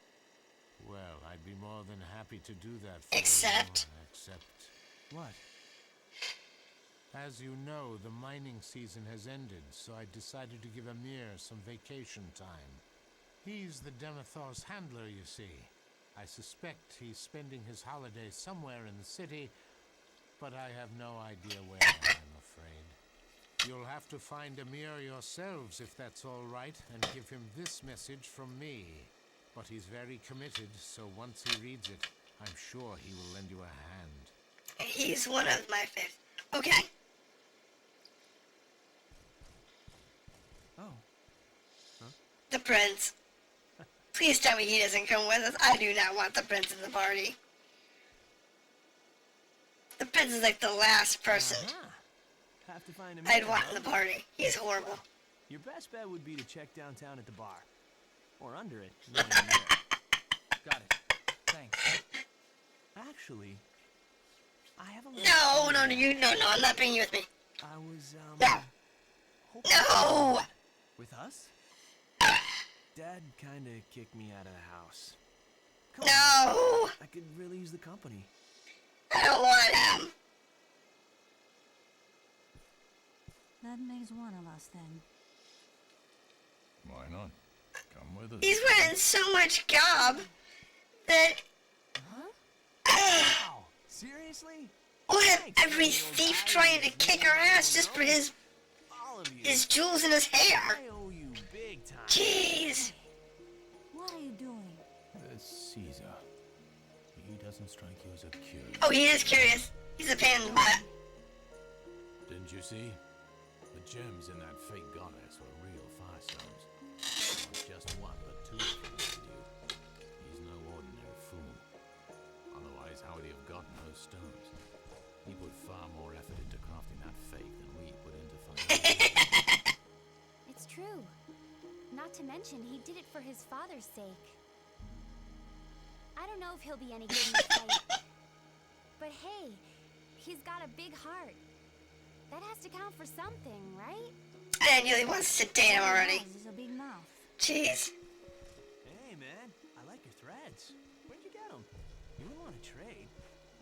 Well, I'd be more than happy to do that for Except? you. Except... What? As you know, the mining season has ended, so I decided to give Amir some vacation time. He's the Denethor's handler, you see. I suspect he's spending his holiday somewhere in the city, but I have no idea where, I'm afraid. You'll have to find Amir yourselves, if that's all right, and give him this message from me. But he's very committed, so once he reads it, I'm sure he will lend you a hand. He's one of my favorite. Okay. Oh. The prince. Please tell me he doesn't come with us. I do not want the prince in the party. The prince is like the last person Have to find him. I'd want in the party. He's horrible. Your best bet would be to check downtown at the bar. Or under it. knowing you're there. Got it. Thanks. Actually, I have a little... No, I'm not bringing you with me. I was, No. hoping- No! With us? Dad kinda kicked me out of the house. Come No! on, I could really use the company. I don't want him. That makes one of us then. Why not? Come with us. He's wearing so much gob that Wow, seriously? we'll have Thanks, every old thief guy. trying to kick our ass just for his All of you. jewels in his hair. I owe you big time. Jeez. doesn't strike you as a curious. Oh, he is curious. He's a pain in the butt. Didn't you see? The gems in that fake goddess were real firestones. Not just one, but two of them, mind you. He's no ordinary fool. Otherwise, how would he have gotten those stones? He put far more effort into crafting that fake than we put into finding. It's true. Not to mention, he did it for his father's sake. I don't know if he'll be any good in the fight. But hey, he's got a big heart. That has to count for something, right? And Yulie wants to date him already. He's a big mouth. Jeez. Hey, man, I like your threads. Where'd you get them? You wouldn't want to trade,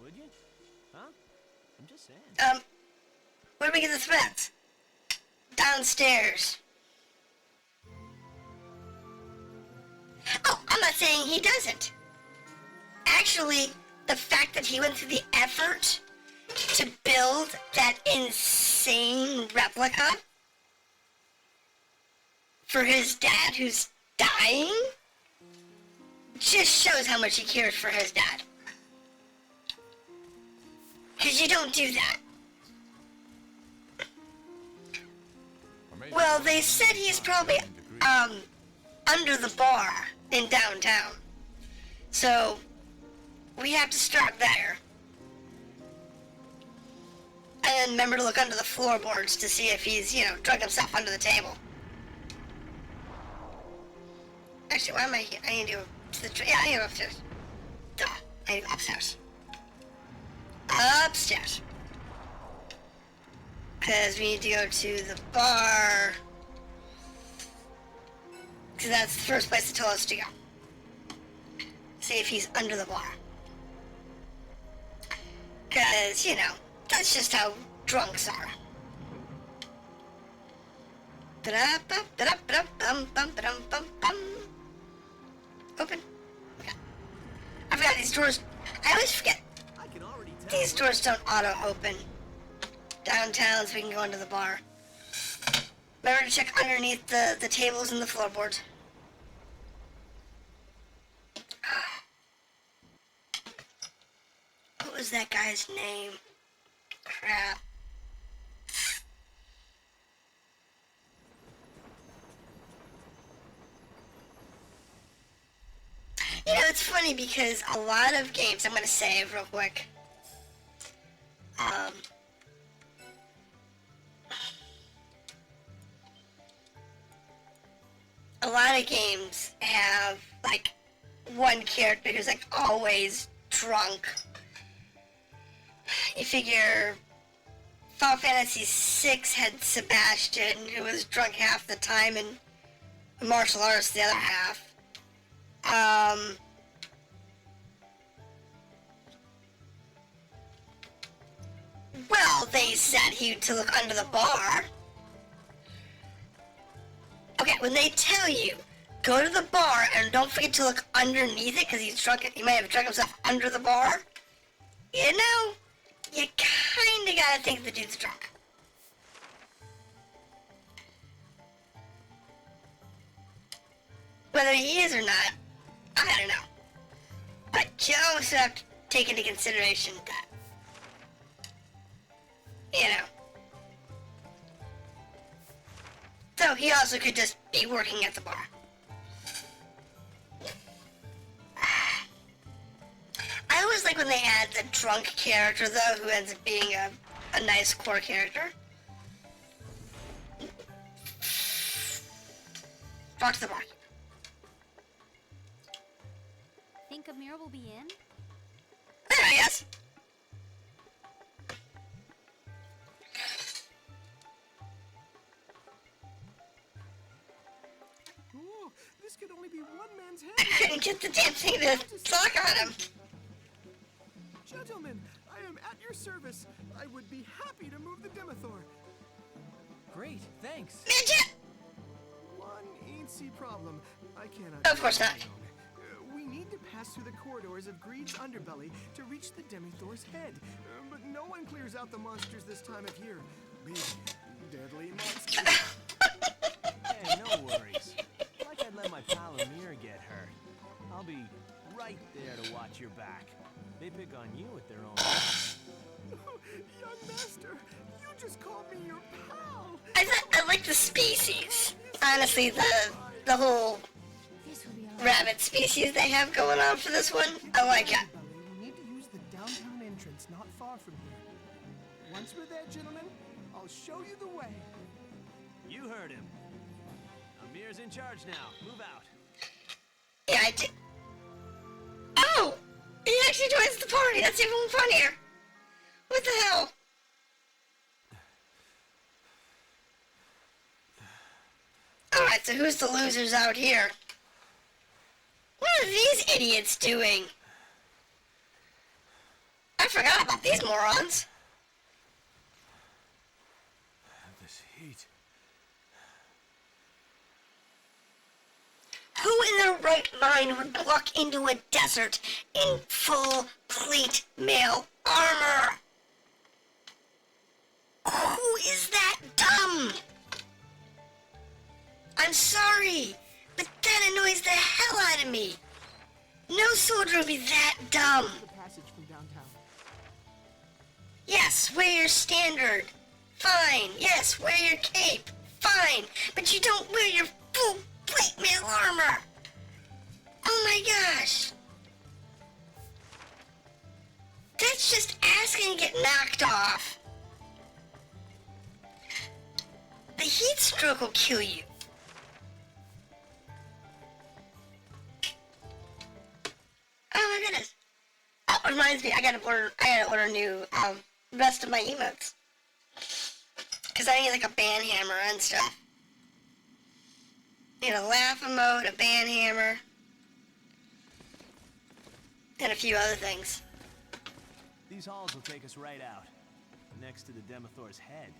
would you? Huh? I'm just saying. Where do we get the threads? Downstairs. Oh, I'm not saying he doesn't. Actually, the fact that he went through the effort to build that insane replica for his dad who's dying just shows how much he cares for his dad. Because you don't do that. Well, they said he's probably under the bar in downtown. So we have to start there. And then remember to look under the floorboards to see if he's, drug himself under the table. Actually, why am I here? I need to go to the I need to go upstairs. Duh. I need to go upstairs. Upstairs. Because we need to go to the bar. Because that's the first place to tell us to go. See if he's under the bar. Because, that's just how drunks are. Open. Okay. I forgot these doors. I always forget. I can already tell. These doors don't auto-open. Downtown, so we can go into the bar. Remember to check underneath the tables and the floorboards. What was that guy's name? Crap. It's funny because a lot of games, I'm going to save real quick. A lot of games have, one character who's, always drunk. You figure Final Fantasy VI had Sebastian, who was drunk half the time, and martial arts the other half. Well, they said to look under the bar. Okay, when they tell you, go to the bar and don't forget to look underneath it because he's drunk, he might have drunk himself under the bar. You kinda gotta think the dude's drunk. Whether he is or not, I don't know. But you also have to take into consideration that, So he also could just be working at the bar. I always like when they add the drunk character, though, who ends up being a nice core character. Talk to the bar. Think Amir will be in? There he is. Ooh, this could only be one man's I hand. couldn't get the damn thing to talk on him. Gentlemen, I am at your service. I would be happy to move the Demethor. Great, thanks. Midget! One eensy problem. I cannot. Of course not. We need to pass through the corridors of Greed's underbelly to reach the Demethor's head. But no one clears out the monsters this time of year. Big, deadly monsters. Hey, no worries. Like I'd let my pal Amir get hurt. I'll be right there to watch your back. They pick on you at their own. Young master, you just called me your pal. I like the species. Honestly, the whole This will be all right. rabbit species they have going on for this one, I like it. We need to use the downtown entrance not far from here. Once we're there, gentlemen, I'll show you the way. You heard him. Amir's in charge now. Move out. Yeah, I did. Oh! He actually joins the party. That's even funnier. What the hell? Alright, so who's the losers out here? What are these idiots doing? I forgot about these morons. This heat. Who in their right mind would walk into a desert in full plate mail armor? Who is that dumb? I'm sorry, but that annoys the hell out of me. No soldier would be that dumb. The passage from downtown. Yes, wear your standard. Fine. Yes, wear your cape. Fine. But you don't wear your full plate mail armor. Oh my gosh. That's just asking to get knocked off. The heat stroke will kill you. Oh my goodness. Oh, it reminds me, I gotta order new, rest of my emotes. Cause I need like a band hammer and stuff. Need a laugh emote, a band hammer, and a few other things. These halls will take us right out, next to the Demethor's head.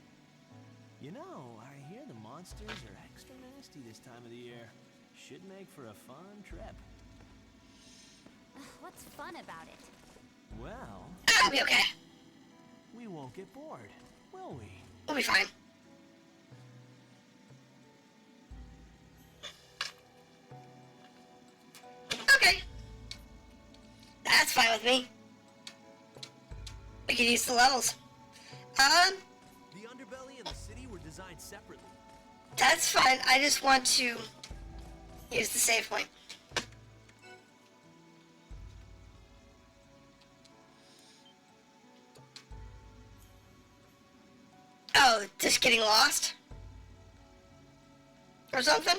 You know, I hear the monsters are extra nasty this time of the year. Should make for a fun trip. What's fun about it? Well, I'll be okay. we won't get bored, will we? We'll be fine. Okay. That's fine with me. We could use the levels. The underbelly and the city were designed separately. That's fine. I just want to use the save point. Oh, just getting lost? Or something?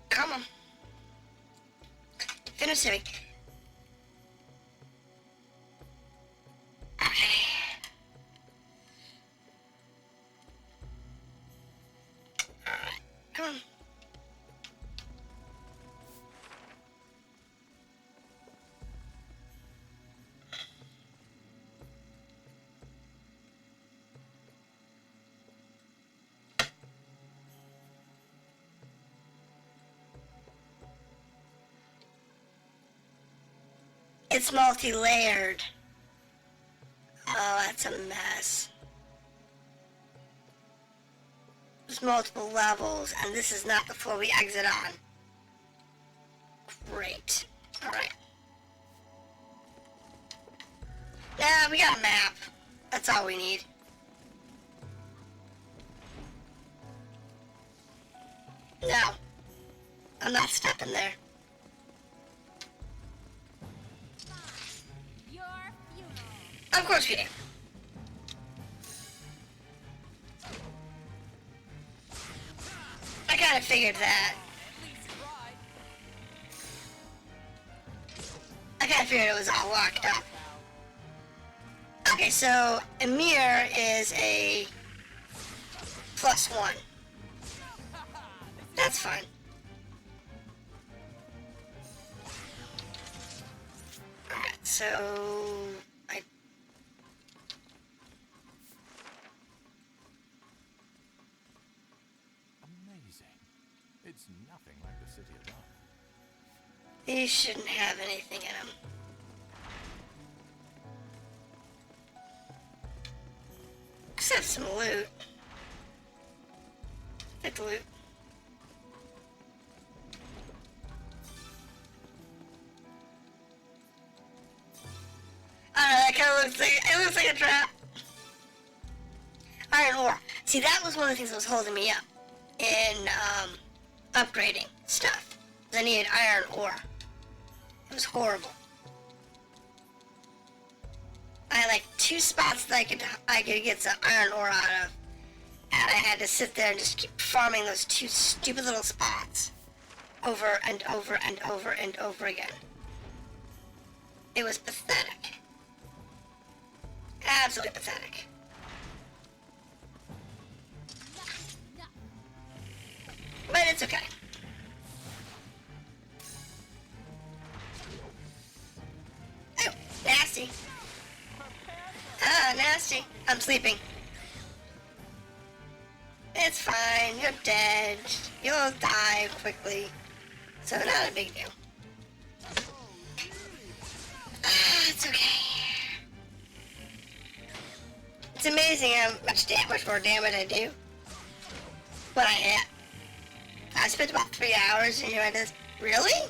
Come on. Finish it. Okay. Alright, come on. It's multi-layered. Oh, that's a mess. There's multiple levels, and this is not the floor we exit on. Great. Alright. Nah, we got a map. That's all we need. No. I'm not stepping there. Your funeral. Of course we do. I kind of figured that. I kind of figured it was all locked up. Okay, so Emir is a +1. That's fine. Alright, so Amazing. It's nothing like the city above. these shouldn't have anything in them. Except some loot. Take the loot. It looks like a trap. Iron ore. See, that was one of the things that was holding me up in upgrading stuff. I needed iron ore. It was horrible. I had like 2 spots that I could get some iron ore out of, and I had to sit there and just keep farming those 2 stupid little spots over and over and over and over again. It was pathetic. Absolutely pathetic. But it's okay. Oh, nasty. Ah, nasty. I'm sleeping. It's fine. You're dead. You'll die quickly. So not a big deal. Ah, it's okay. It's amazing how much more damage I do when I hit. I spent about 3 hours and doing this. Really?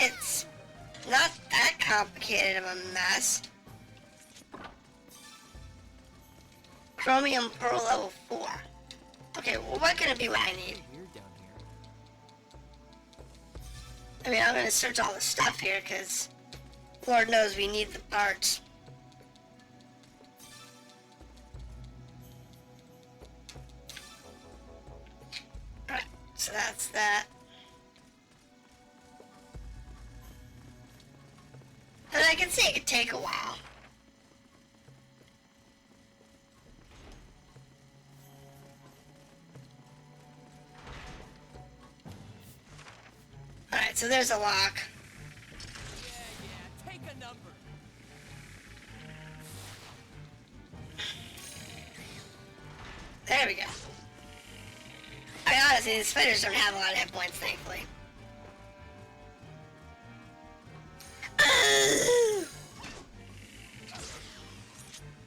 It's not that complicated of a mess. Chromium Pearl level 4. Okay, well, what can it be what I need? I mean, I'm gonna search all the stuff here, because Lord knows we need the parts. Alright, so that's that. And I can see it could take a while. Alright, so there's a lock. Yeah, take a number. There we go. I mean, honestly, these spiders don't have a lot of hit points, thankfully.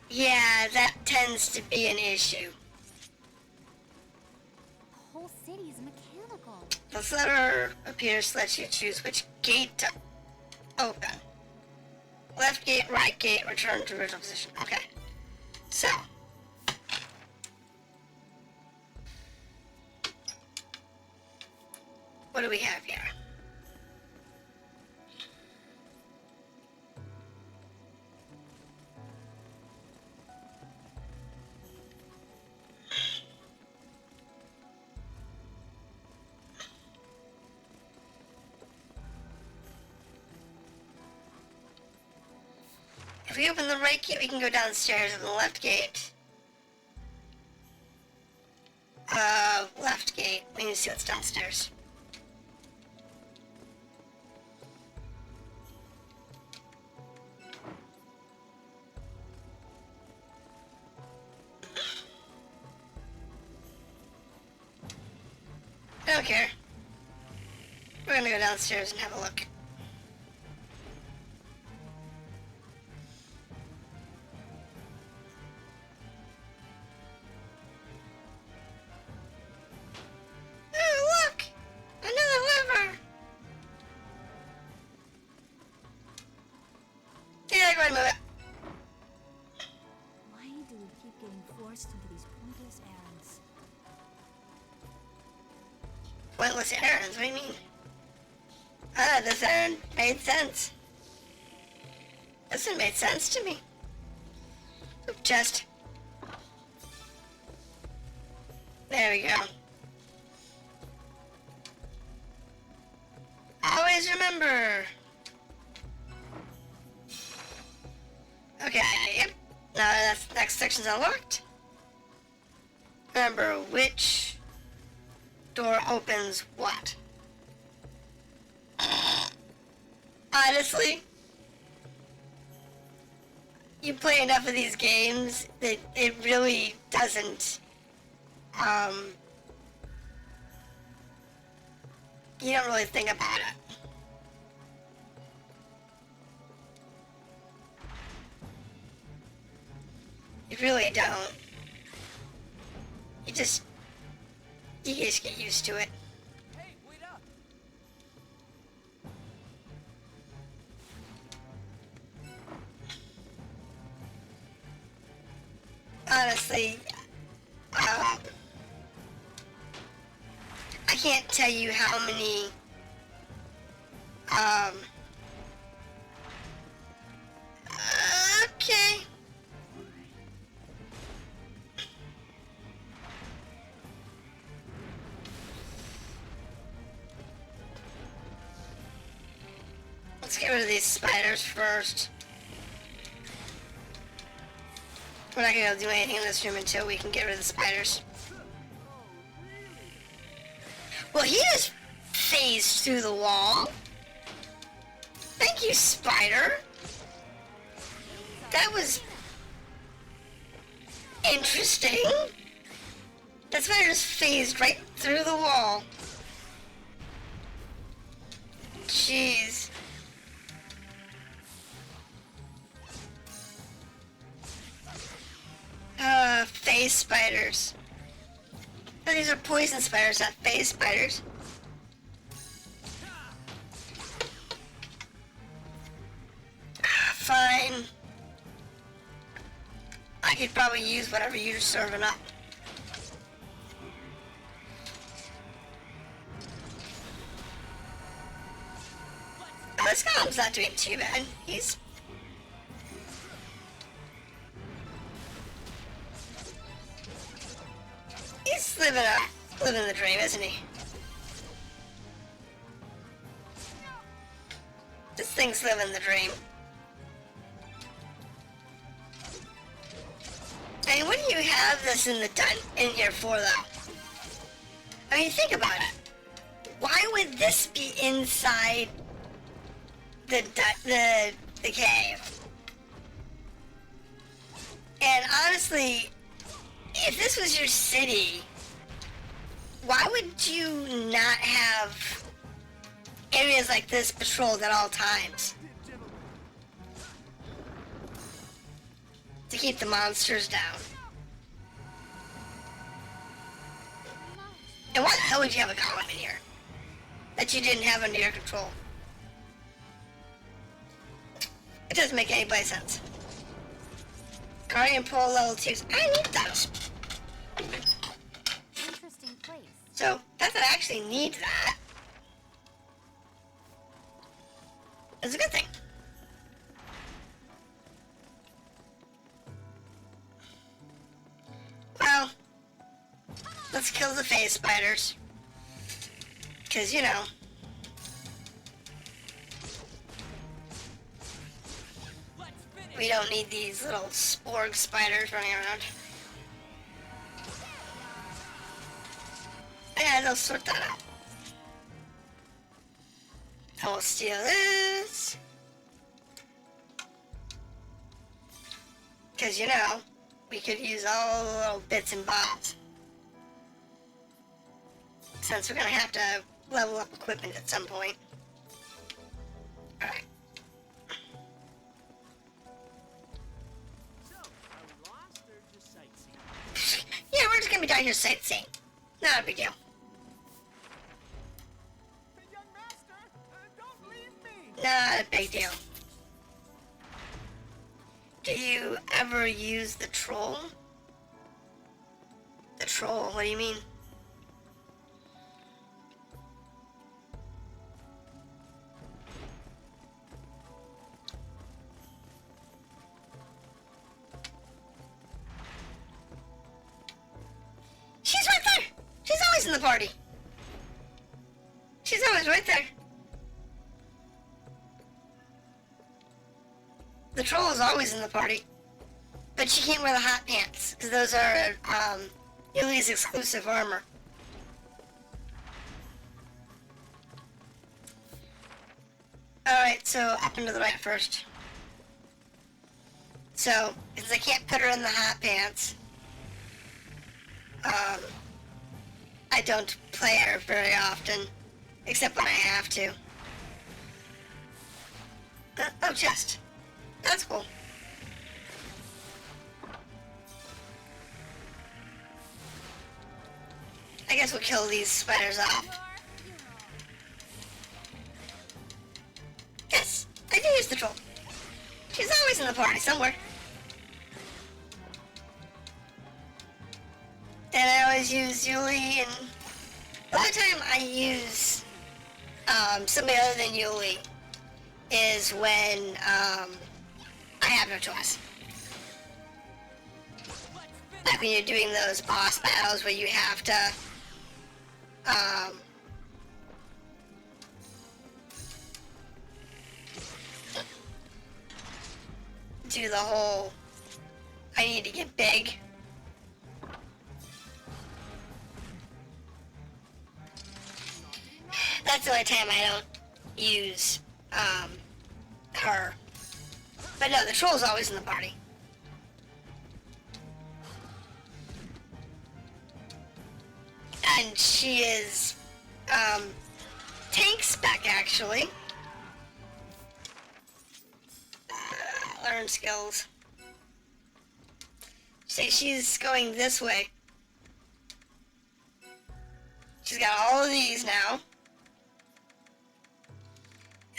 Yeah, that tends to be an issue. The whole city's mechanical. The letter appears lets you choose which gate to open. Left gate, right gate, return to original position. Okay. So. What do we have here? If we open the right gate, we can go downstairs, and the left gate. Left gate. We need to see what's downstairs. I don't care. We're gonna go downstairs and have a look. Oh, look! Another lever! Yeah, go ahead and move it. Why do we keep getting forced into these pointless errands? Pointless errands? What do you mean? Ah, this errand made sense. This one made sense to me. Oop, chest. There we go. Always remember. Okay, yep. Now that's next section's unlocked. Remember which door opens what. Honestly, you play enough of these games that it really doesn't, you don't really think about it. You really don't. You just get used to it. Hey, wait up! honestly, I can't tell you how many, okay. Let's get rid of these spiders first. We're not gonna do anything in this room until we can get rid of the spiders. Well, he just phased through the wall. Thank you, spider. That was interesting. That spider just phased right through the wall. Jeez. Phase spiders. Oh, these are poison spiders, not phase spiders. Fine. I could probably use whatever you're serving up. This guy's not doing too bad. He's living the dream, isn't he? This thing's living the dream. I mean, what do you have this in here for, though? I mean, think about it. Why would this be inside the cave? And honestly, if this was your city, why would you not have areas like this patrolled at all times? To keep the monsters down. And why the hell would you have a golem in here that you didn't have under your control? It doesn't make any sense. Guardian Pole level 2s. I need those. Interesting place. So, doesn't actually need that. It's a good thing. Well, let's kill the phase spiders. Because, you know. We don't need these little sporg spiders running around. Yeah, they'll sort that out. And we'll steal this. Because, you know, we could use all the little bits and bobs. Since we're going to have to level up equipment at some point. Alright. So, are we lost or just sightseeing? Yeah, we're just going to be down here sightseeing. Not a big deal. Hey, young master, don't leave me. Not a big deal. Do you ever use the troll? The troll, what do you mean? She's right there! She's always in the party! She's always right there. The troll is always in the party. But she can't wear the hot pants, because those are, Yulie's exclusive armor. Alright, so up and to the right first. So, since I can't put her in the hot pants, I don't play her very often, except when I have to. Oh, chest. That's cool. I guess we'll kill these spiders off. Yes, I do use the troll. She's always in the party somewhere. and I always use Yulie, and the only time I use somebody other than Yulie is when I have no choice. Like when you're doing those boss battles where you have to do the whole I need to get big. That's the only time I don't use her. But no, the troll's always in the party. And she is tank spec actually. Learn skills. Say she's going this way. She's got all of these now.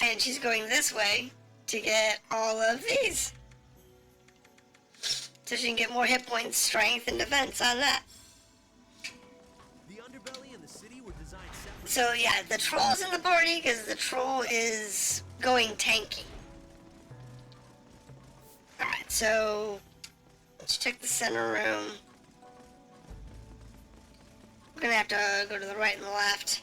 And she's going this way to get all of these. So she can get more hit points, strength, and defense on that. The underbelly and the city were designed separately. So yeah, the troll's in the party because the troll is going tanky. Alright, so let's check the center room. We're gonna have to go to the right and the left.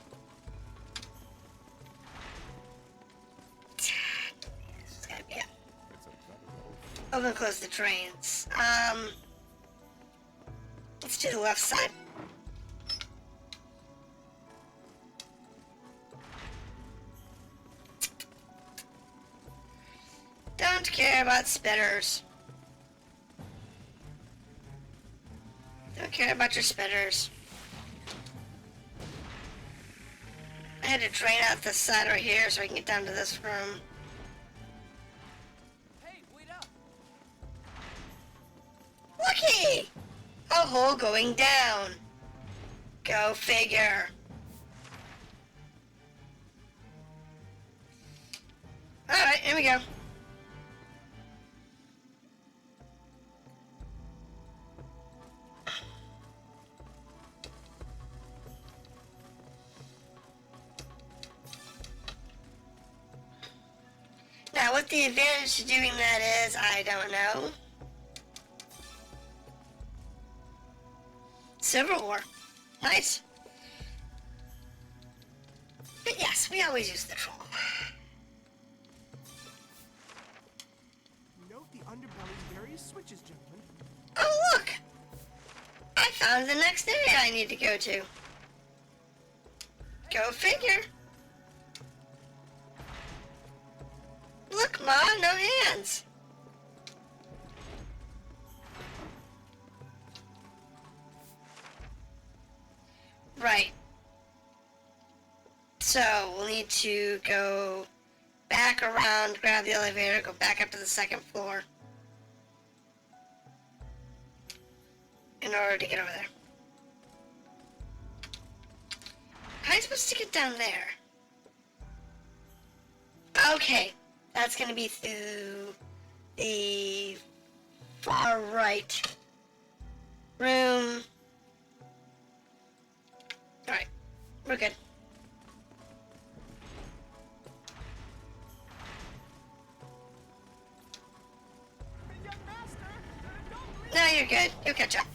This is gonna be it. Open and close the drains. Let's do the left side. Don't care about spitters. Don't care about your spitters. I had to drain out this side right here so I can get down to this room. Hey, wait up! Looky! A hole going down. Go figure. Alright, here we go. Now, what the advantage to doing that is, I don't know. Silver ore. Nice. But yes, we always use the troll. Note the underbelly's various switches, gentlemen. Oh, look! I found the next area I need to go to. Go figure. Look, Ma, no hands. Right. So, we'll need to go back around, grab the elevator, go back up to the second floor in order to get over there. How am I supposed to get down there? Okay. That's going to be through the far right room. Alright, we're good. No, you're good. You'll catch up.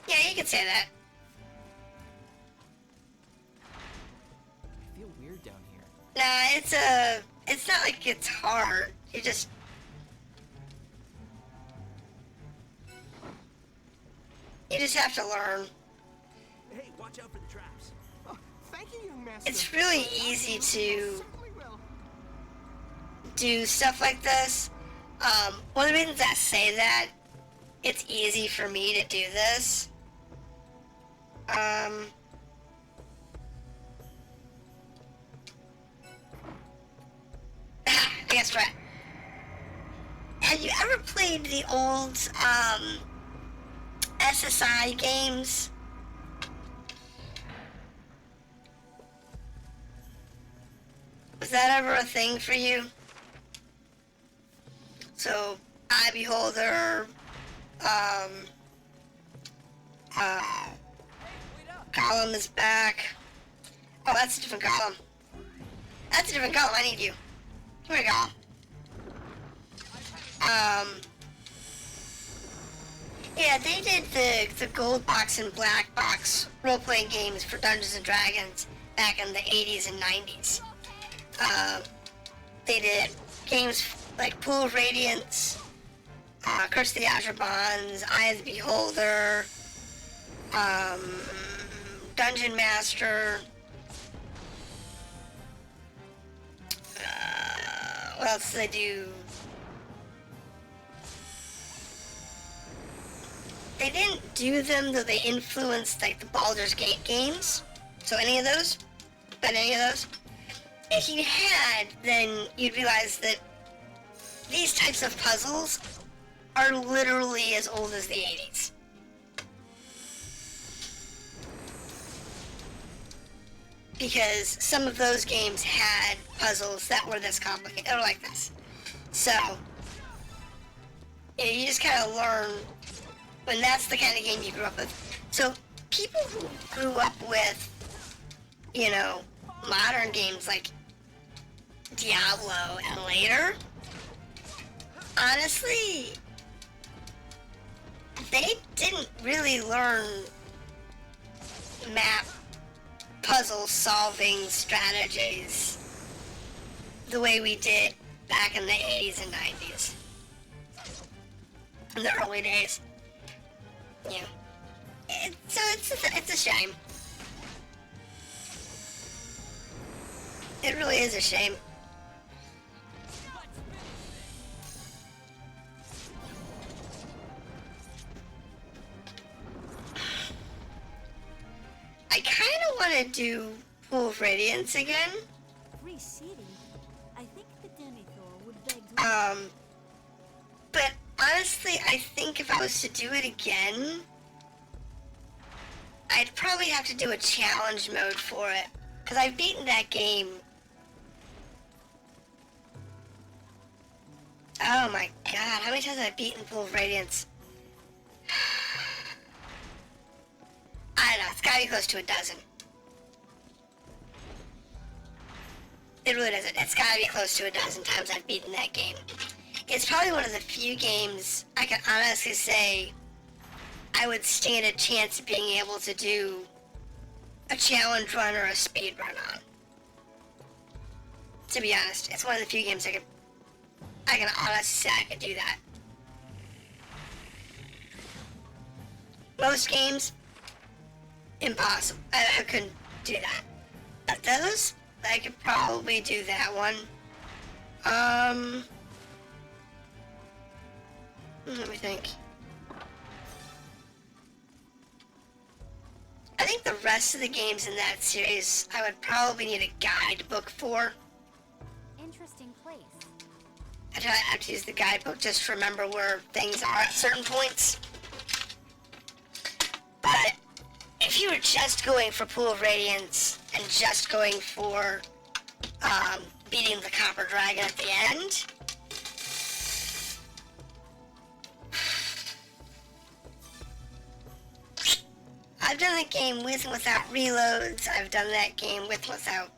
Yeah, you can say that. I feel weird down here. Nah, it's not like it's hard. You just... You just have to learn. Hey, watch out for the traps. Oh, thank you, young master. It's really easy to Certainly will. do stuff like this. One of the reasons I say that, it's easy for me to do this. I guess what? Have you ever played the old, SSI games? that ever a thing for you? So, Eye Beholder, Gollum is back. Oh, that's a different Gollum. That's a different Gollum, I need you. Here we go. Yeah, they did the gold box and black box role-playing games for Dungeons and Dragons back in the 80s and 90s. They did games like Pool of Radiance, Curse of the Azure Bonds, Eye of the Beholder, Dungeon Master. What else did they do? They didn't do them, though they influenced like the Baldur's Gate games. So any of those? But any of those? If you had, then you'd realize that these types of puzzles are literally as old as the 80s. Because some of those games had puzzles that were this complicated, or like this. So, yeah, you just kind of learn when that's the kind of game you grew up with. So, people who grew up with, you know, modern games like Diablo and later, honestly, they didn't really learn map puzzle solving strategies the way we did back in the 80s and 90s. In the early days. Yeah. So it's a shame. It really is a shame. I kind of want to do Pool of Radiance again. Free seating? I think the Denethor would beg to... But honestly, I think if I was to do it again, I'd probably have to do a challenge mode for it. Because I've beaten that game. Oh my god, how many times have I beaten Pool of Radiance? I don't know, it's gotta be close to a dozen. It really doesn't. It's gotta be close to a dozen times I've beaten that game. It's probably one of the few games I can honestly say I would stand a chance of being able to do a challenge run or a speed run on. To be honest, it's one of the few games I can honestly say I could do that. Most games, impossible. I couldn't do that. But those, I could probably do that one. Let me think. I think the rest of the games in that series, I would probably need a guidebook for. Interesting place. I'd have to use the guidebook just to remember where things are at certain points. But if you were just going for Pool of Radiance and just going for beating the Copper Dragon at the end, I've done that game with and without reloads. I've done that game with and without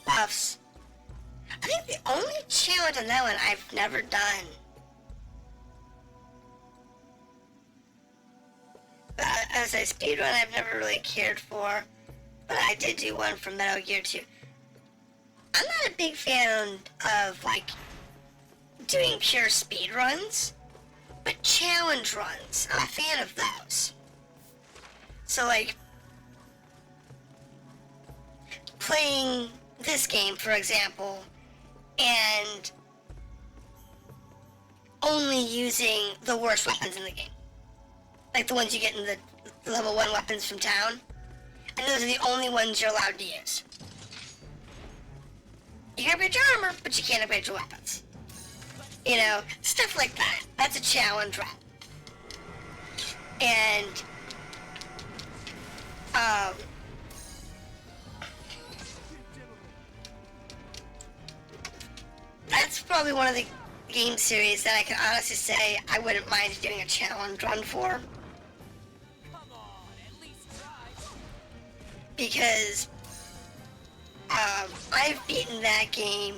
buffs. I think the only challenge on that one I've never done. As a speedrun, I've never really cared for, but I did do one from Metal Gear 2. I'm not a big fan of, like, doing pure speedruns, but challenge runs. I'm a fan of those. So, like, playing this game, for example, and only using the worst weapons in the game. Like the ones you get in the level 1 weapons from town. And those are the only ones you're allowed to use. You can upgrade your armor, but you can't upgrade your weapons. You know, stuff like that. That's a challenge run. And, probably one of the game series that I can honestly say I wouldn't mind doing a challenge run for. Because I've beaten that game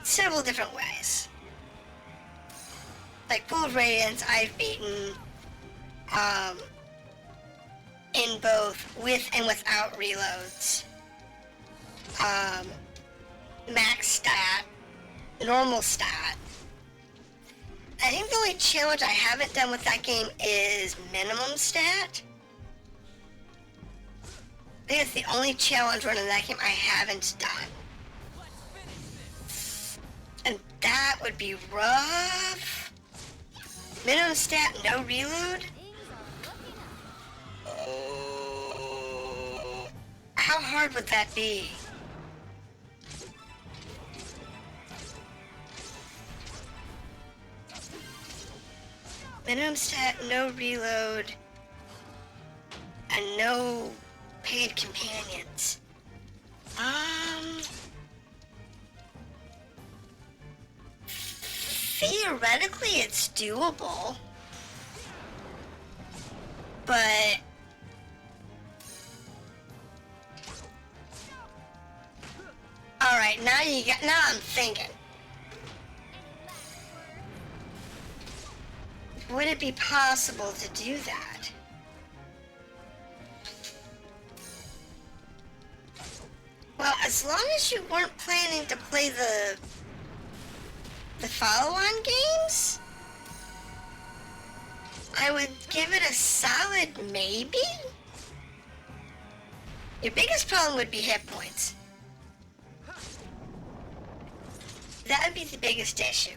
several different ways. Like Pool of Radiance, I've beaten in both with and without reloads. Max stat, normal stat. I think the only challenge I haven't done with that game is minimum stat. I think it's the only challenge run in that game I haven't done. And that would be rough. Minimum stat, no reload? Oh, how hard would that be? Minimum stat, no reload, and no paid companions. Theoretically it's doable, but alright, now I'm thinking. Would it be possible to do that? Well, as long as you weren't planning to play the follow-on games, I would give it a solid maybe. Your biggest problem would be hit points. That would be the biggest issue.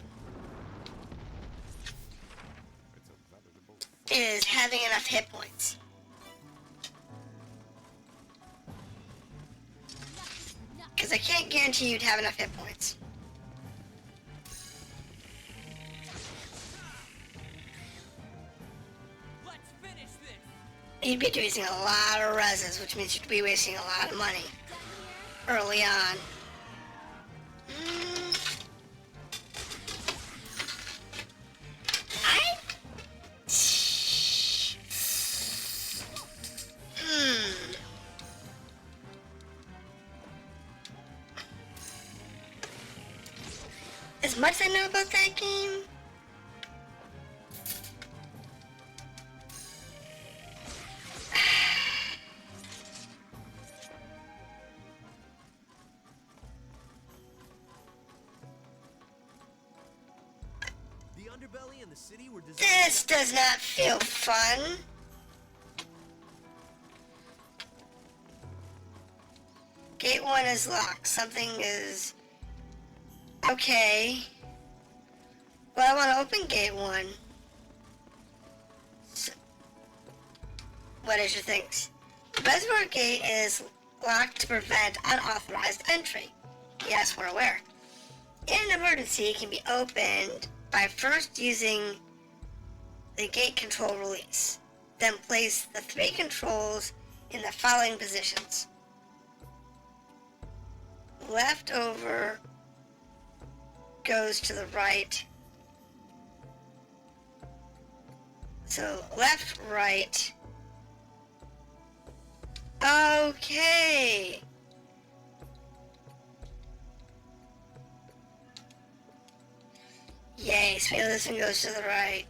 Is having enough hit points. Because I can't guarantee you'd have enough hit points. You'd be using a lot of reses, which means you'd be wasting a lot of money early on. As much as I know about that game, The underbelly and the city were designed. this does not feel fun. Gate 1 is locked. Something is... Okay. Well, I want to open gate 1. So, what is your things? The reservoir gate is locked to prevent unauthorized entry. Yes, we're aware. In an emergency, it can be opened by first using the gate control release. Then place the 3 controls in the following positions. Left over goes to the right. So left, right. Okay. Yay, so this one goes to the right.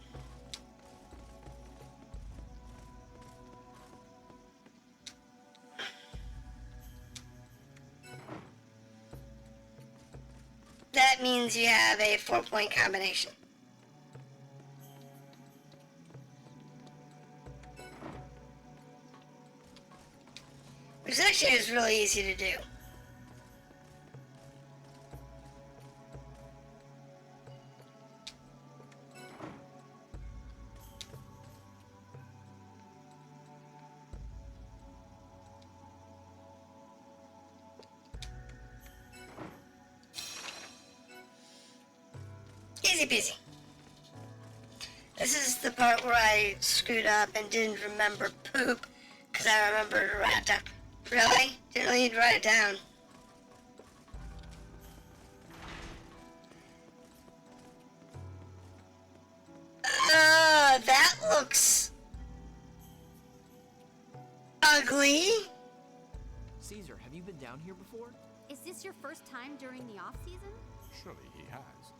That means you have a 4-point combination. Which actually is really easy to do. Easy peasy. This is the part where I screwed up and didn't remember poop, because I remembered to write it down. Really? Didn't really need to write it down. down here before? Is this your first time during the off-season? Surely he has.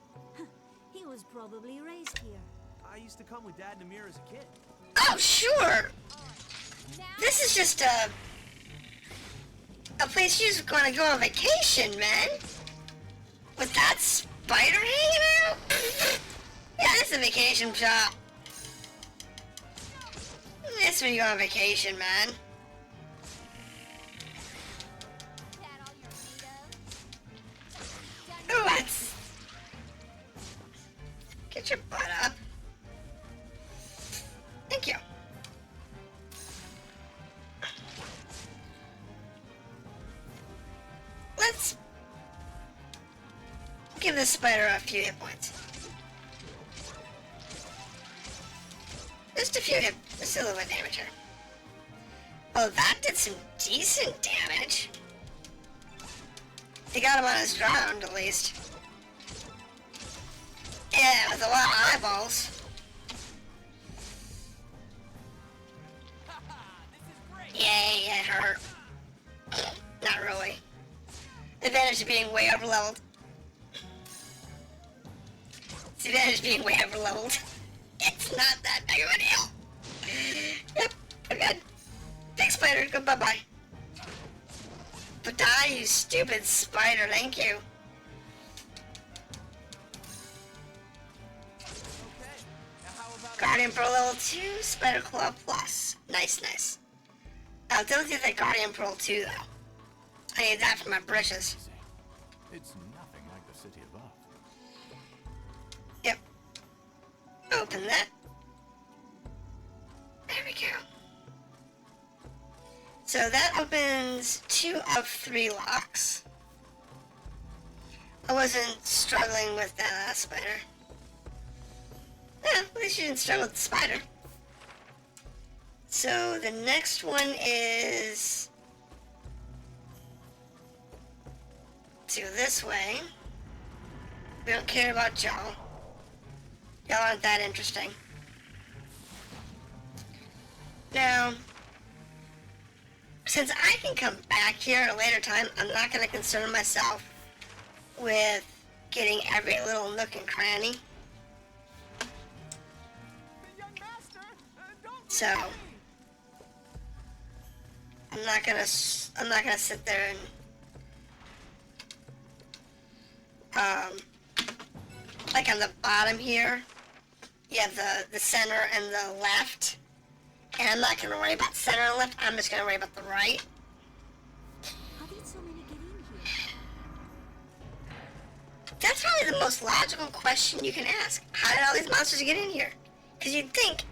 He was probably raised here. I used to come with Dad and Amir as a kid. Oh, sure. This is just a place you just want to go on vacation, man. With that spider hanging out? Yeah, this is a vacation shop. This is when you go on vacation, man. Ooh, that's... Get your butt up. Thank you. Let's give this spider a few hit points. Just a few hit, just a little bit of damage here. Oh, that did some decent damage. He got him on his ground, at least. Yeah, with a lot of eyeballs. Yay, it hurt. Not really. The advantage of being way overleveled. It's the advantage of being way overleveled. It's not that big of a deal. Yep, I'm good. Thanks, spider. Go bye-bye. But die, you stupid spider. Thank you. Guardian Pro level 2, Spider Claw Plus. Nice, nice. I'll don't do that Guardian Pro 2 though. I need that for my britches. It's nothing like the city above. Yep. Open that. There we go. So that opens 2 of 3 locks. I wasn't struggling with that last spider. Yeah, at least you didn't struggle with the spider. So the next one is to go this way. We don't care about y'all. Y'all aren't that interesting. Now, since I can come back here at a later time, I'm not going to concern myself with getting every little nook and cranny. So I'm not gonna sit there and like on the bottom here you have the center and the left, and I'm not gonna worry about center and left. I'm just gonna worry about the right. How did so many get in here? That's probably the most logical question you can ask. How did all these monsters get in here? Because you'd think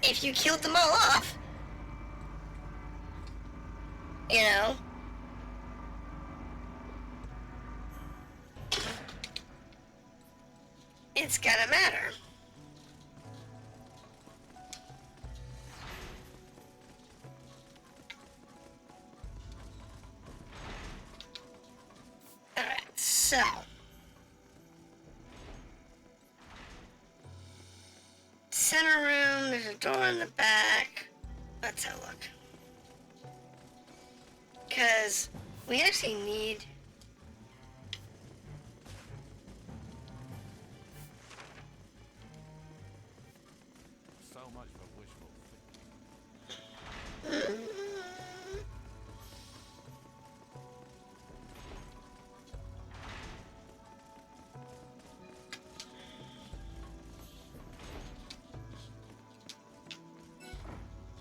if you killed them all off, you know, it's gonna matter. Alright, so center room, there's a door in the back. Let's have a look. Because we actually need So much for wishful thinking.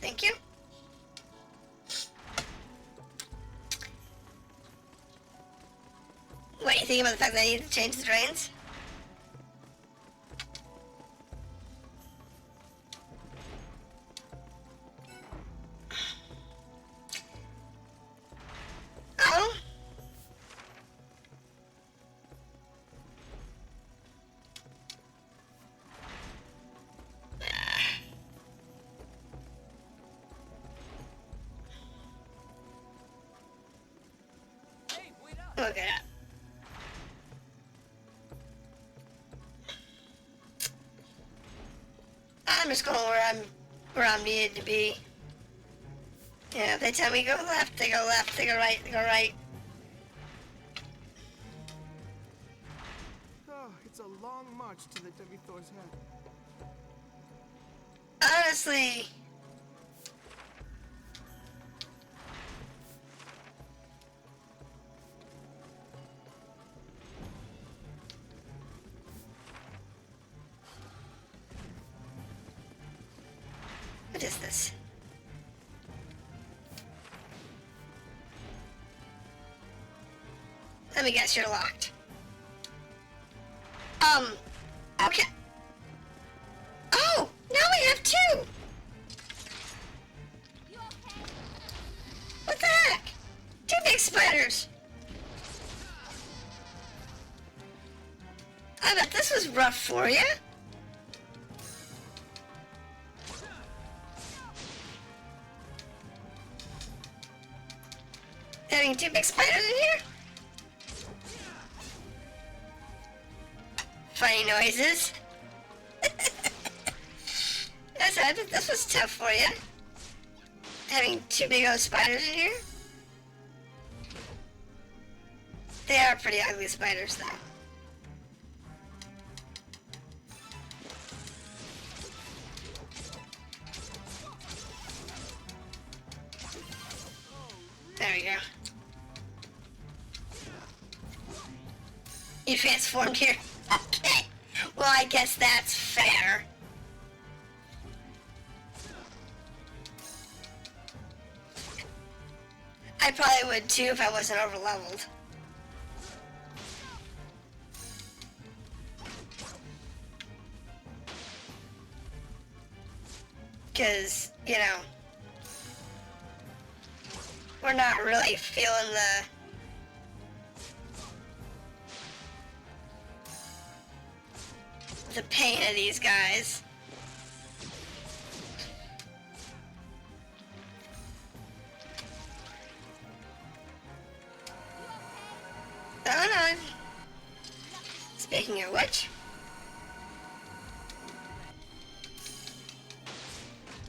Thank you. What do you think about the fact that I need to change the drains? Oh? Look at that. I'm just going where I'm needed to be. Yeah, if they tell me go left, they go left, they go right, they go right. It's a long march to the Devithor's head. Honestly... What is this? Let me guess, you're locked. Okay. Oh, now we have two! You okay? What the heck? Two big spiders! I bet this was rough for you. Having two big spiders in here? Funny noises. Yes, I bet this was tough for you. Having two big old spiders in here? They are pretty ugly spiders, though. There we go. You transformed here? Okay. Well, I guess that's fair. I probably would too if I wasn't overleveled. Because, you know, we're not really feeling the pain of these guys. Oh no. Speaking of which.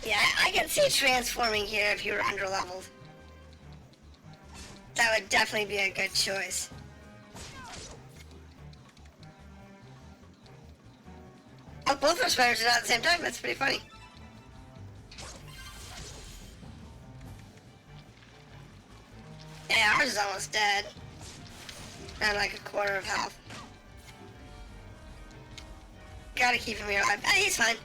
Yeah, I can see transforming here if you were underleveled. That would definitely be a good choice. Oh, both our spiders are out at the same time. That's pretty funny. Yeah, ours is almost dead. Down like a quarter of health. Gotta keep him here alive. Ah, he's fine.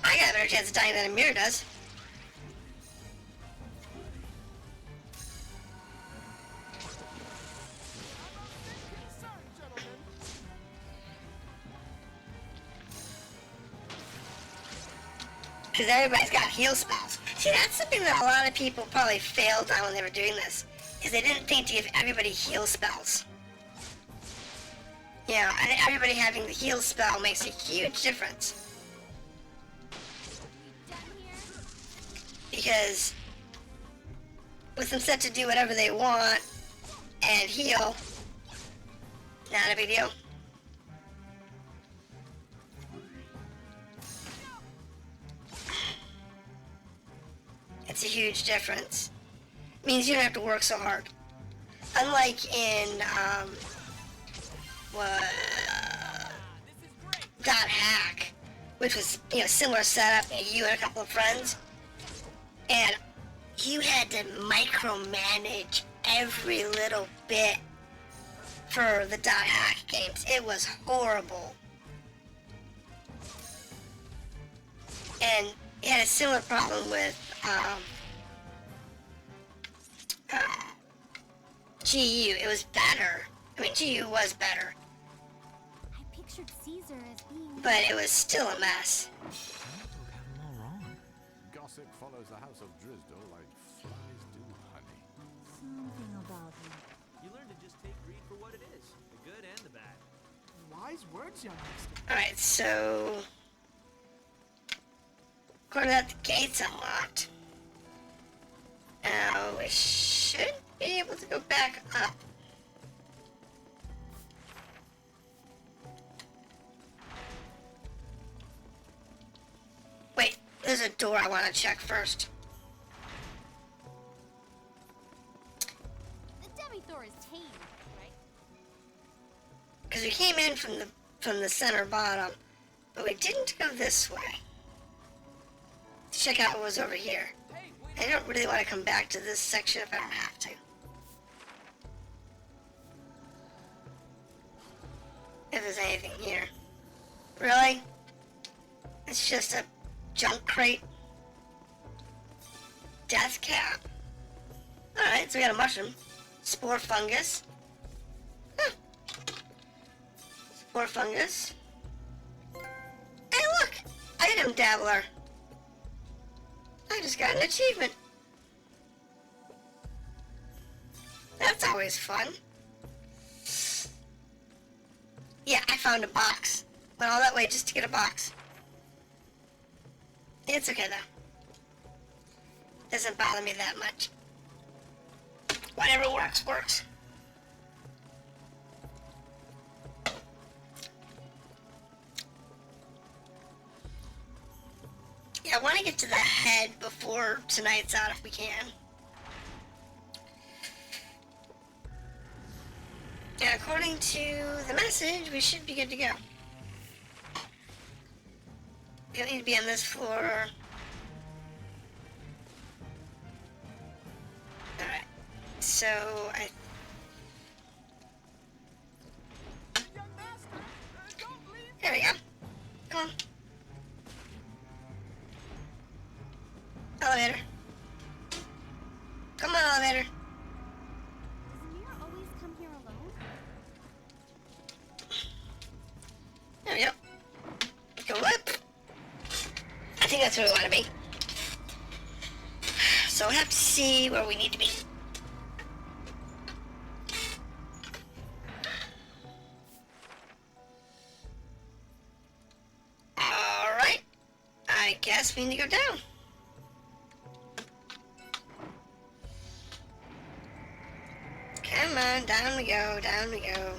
I got a better chance of dying than Amir does. Because everybody's got heal spells. See, that's something that a lot of people probably failed on when they were doing this. Is they didn't think to give everybody heal spells. You know, I think everybody having the heal spell makes a huge difference. Because with them set to do whatever they want and heal, not a big deal. It's a huge difference. It means you don't have to work so hard. Unlike in, .hack, which was, you know, similar setup, you and a couple of friends, and you had to micromanage every little bit for the .hack games. It was horrible. And it had a similar problem with, GU. It was better. I mean, GU was better. I pictured Caesar as being... But it was still a mess. Gossip follows the house of Drisdale like flies do honey. Something about him. You learn to just take greed for what it is, the good and the bad. Wise words, young master. Alright, so... According to that, the gate's unlocked. Now, we should be able to go back up. Wait, there's a door I want to check first. The Eldore is tame, right? Because we came in from the center bottom, but we didn't go this way. Let's check out what was over here. I don't really want to come back to this section if I don't have to. If there's anything here. Really? It's just a junk crate. Death cap. Alright, so we got a mushroom. Spore fungus. Huh. Spore fungus. Hey look! Item dabbler. I just got an achievement. That's always fun. Yeah, I found a box. Went all that way just to get a box. It's okay though. Doesn't bother me that much. Whatever works, works. Yeah, I want to get to the head before tonight's out if we can. And according to the message, we should be good to go. We don't need to be on this floor. Alright. So, there we go. Come on. Elevator. Come on, elevator. Does Amir always come here alone? There we go. Go up. I think that's where we want to be. So we'll have to see where we need to be. Alright. I guess we need to go down. Come on, down we go, down we go.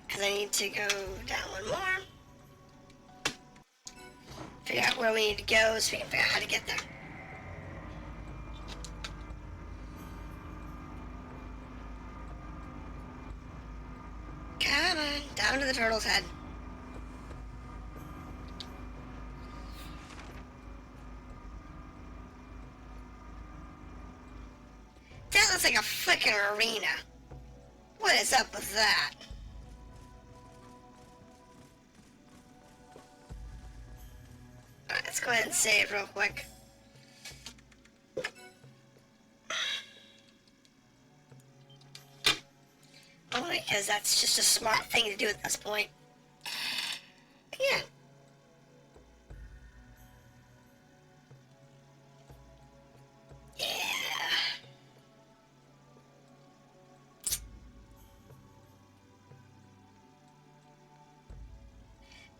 Because I need to go down one more. Figure out where we need to go so we can figure out how to get there. Come on, down to the turtle's head. That looks like a frickin' arena. What is up with that? Alright, let's go ahead and save real quick. Only because that's just a smart thing to do at this point. Yeah. Yeah.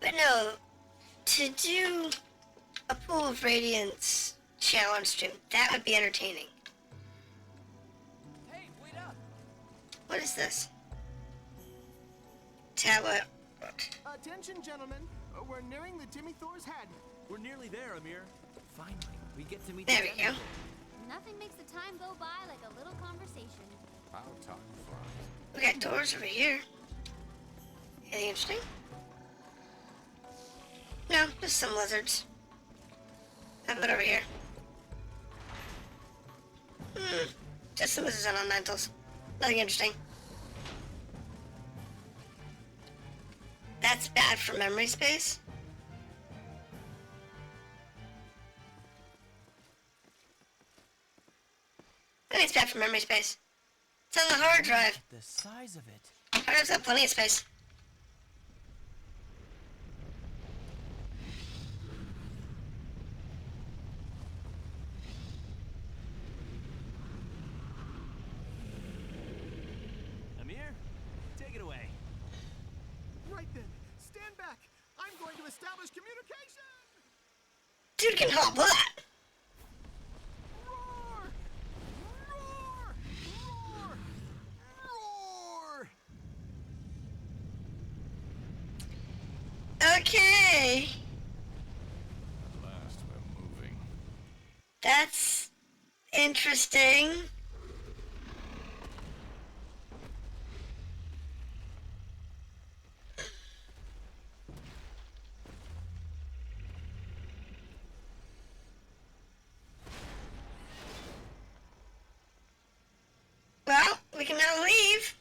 But no, to do a Pool of Radiance challenge stream, that would be entertaining. Hey, wait up! What is this? Tablet. Attention, gentlemen. We're nearing the Timmy Thor's head. We're nearly there, Amir. Finally, we get to meet There the we go. Nothing makes the time go by like a little conversation. How time flies. We got doors over here. Anything interesting? No, just some lizards. How about over here? Just some lizards and elementals. Nothing interesting. That's bad for memory space. I think it's bad for memory space. It's on the hard drive. The size of it. Hard drive's got plenty of space. Amir, take it away. Right then. Stand back. I'm going to establish communication. Dude can help that. Roar! Roar! Roar! Roar! Okay. At last we're moving. That's interesting. Well, we can now leave.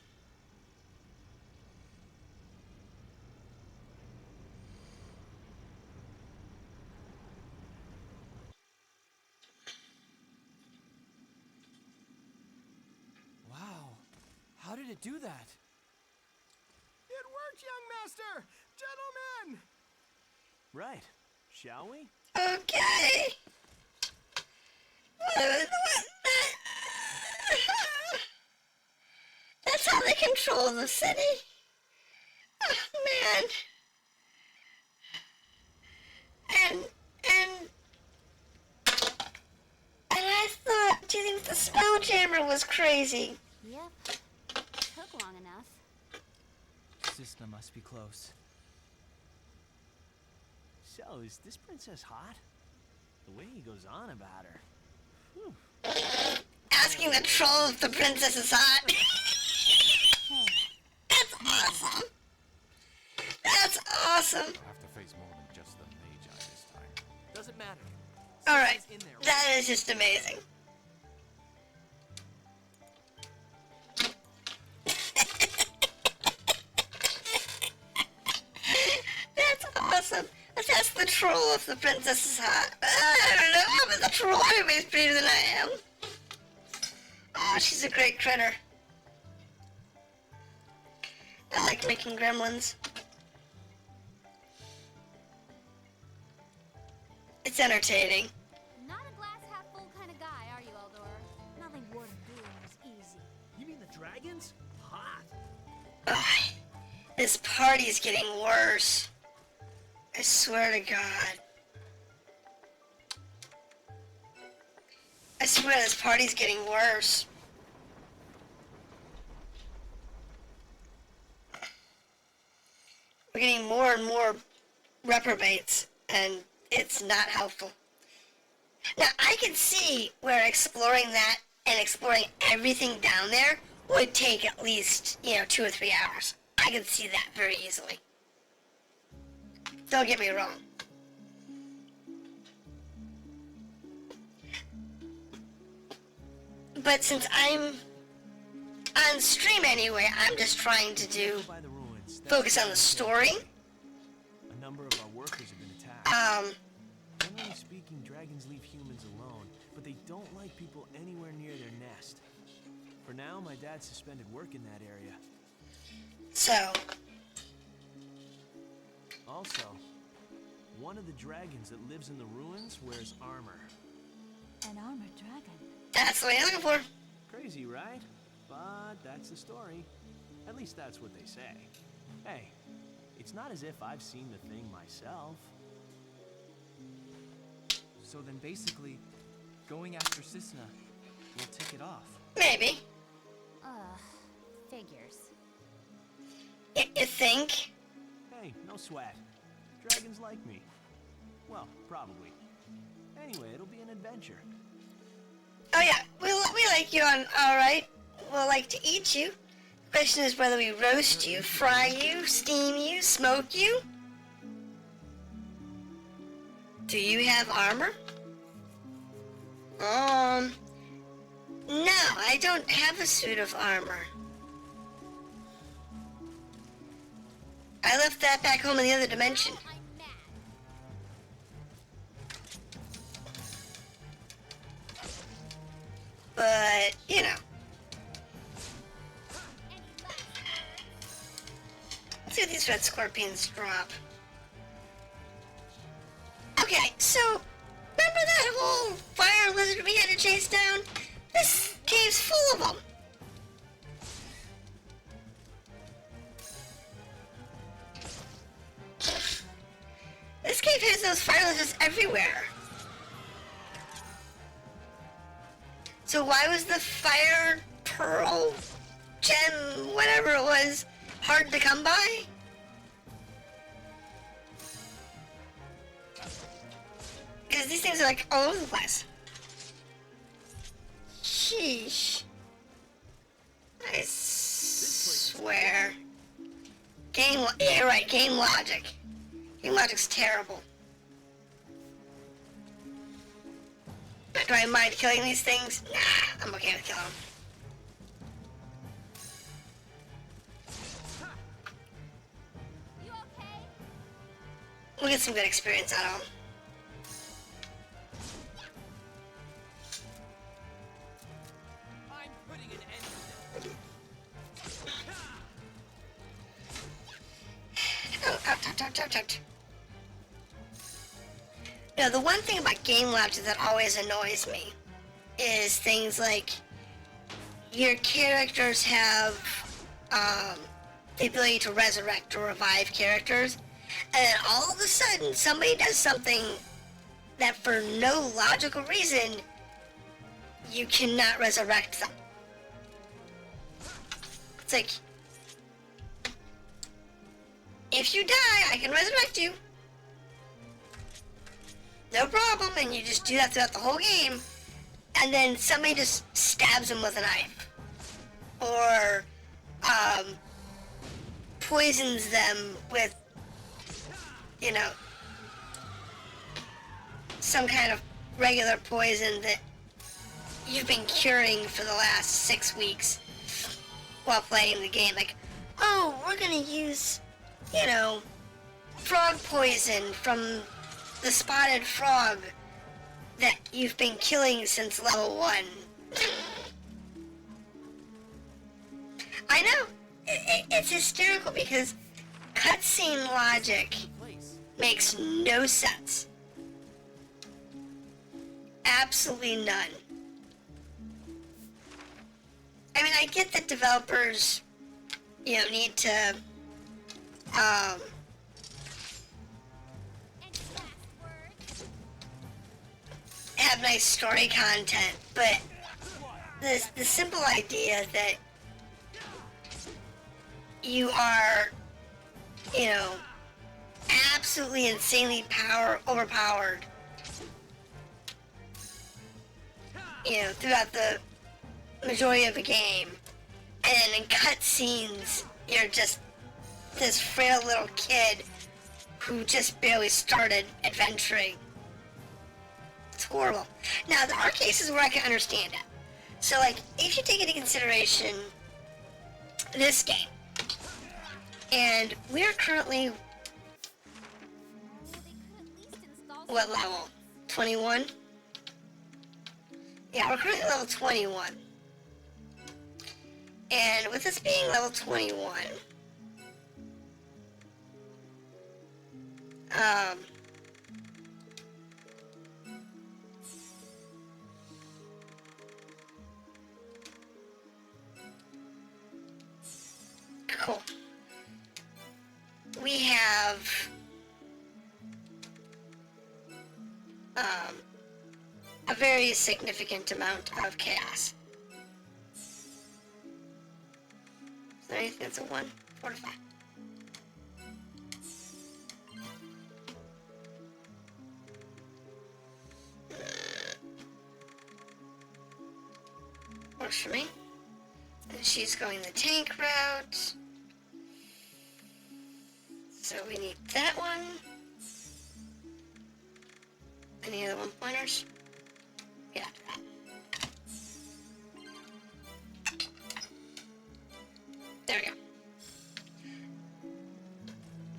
Wow. How did it do that? It worked, young master! Gentlemen! Right. Shall we? Okay. That's how they control the city. Oh, man. And I thought, do you think the Spelljammer was crazy? Yep. Took long enough. Cisna must be close. So, is this princess hot? The way he goes on about her. Whew. Asking the troll if the princess is hot. That's awesome. That's awesome. Have to face more than just the Magi this time. Doesn't matter. Alright, Cisna's in there, right? that is just amazing. That's awesome. Let's ask the troll if the princess is hot. I don't know, but the troll anyways prettier than I am. Oh, she's a great critter. I like making gremlins. It's entertaining. Not a glass half full kind of guy, are you, Eldore? Nothing worth doing is easy. You mean the dragons? Hot. Ugh, this party's getting worse. I swear to God. I swear this party's getting worse. We're getting more and more reprobates, and it's not helpful. Now, I can see where exploring that and exploring everything down there would take at least, 2 or 3 hours. I can see that very easily. Don't get me wrong. But since I'm on stream anyway, I'm just trying to do By the ruins. focus on the story. A number of our workers have been attacked. Generally speaking, dragons leave humans alone, but they don't like people anywhere near their nest. For now, my dad suspended work in that area. So, Also, one of the dragons that lives in the ruins wears armor. An armored dragon. that's what I'm looking for. Crazy, right? But that's the story. At least that's what they say. Hey, it's not as if I've seen the thing myself. So then basically, going after Cisna will tick it off. Maybe. Figures. You think? Hey, no sweat. Dragons like me. Well, probably. Anyway, it'll be an adventure. Oh yeah, we like you on alright. We'll like to eat you. The question is whether we roast you, fry you, steam you, smoke you. Do you have armor? No, I don't have a suit of armor. I left that back home in the other dimension. I'm mad. But, Any less? let's see what these red scorpions drop. Okay, so, remember that whole fire lizard we had to chase down? This cave's full of them. This cave has those fire lizards everywhere. So why was the fire pearl gem, whatever it was, hard to come by? Because these things are like all over the place. Sheesh. I swear. Yeah, right, game logic. Game logic's terrible. Do I mind killing these things? Nah, I'm okay with killing them. You okay? We'll get some good experience out of them. I'm putting an end to this. Oh, out. No, the one thing about game logic that always annoys me is things like your characters have the ability to resurrect or revive characters, and then all of a sudden somebody does something that for no logical reason you cannot resurrect them. It's like, if you die, I can resurrect you. No problem, and you just do that throughout the whole game, and then somebody just stabs him with a knife. Or, poisons them with, you know, some kind of regular poison that you've been curing for the last 6 weeks while playing the game. Like, oh, we're gonna use, you know, frog poison from the spotted frog that you've been killing since level 1. I know, it's hysterical because cutscene logic makes no sense. Absolutely none. I mean, I get that developers, you know, need to, have nice story content, but the simple idea that you are, you know, absolutely insanely overpowered, you know, throughout the majority of the game, and in cutscenes you're just this frail little kid who just barely started adventuring. It's horrible. Now, there are cases where I can understand it. So, like, if you take into consideration this game, and we're currently, what level? 21? Yeah, we're currently level 21. And with us being level 21, cool. We have a very significant amount of chaos. Is there anything that's a 1? 4 to 5. Works for me. And she's going the tank route. So we need that one. Any other 1-pointers? Yeah, that. There we go.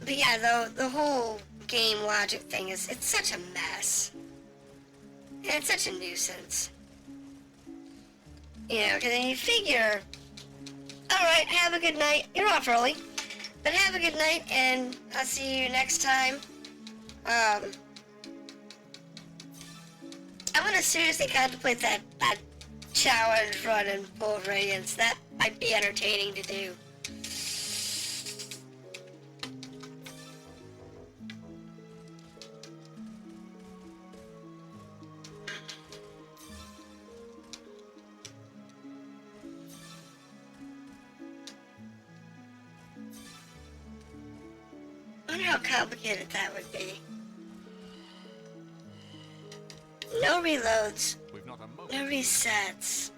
But yeah, the whole game logic thing it's such a mess. And it's such a nuisance. You know, because then you figure, alright, have a good night. You're off early. But have a good night, and I'll see you next time. I'm gonna seriously contemplate that challenge run in Full Radiance. That might be entertaining to do. I wonder how complicated that would be. No reloads. No resets.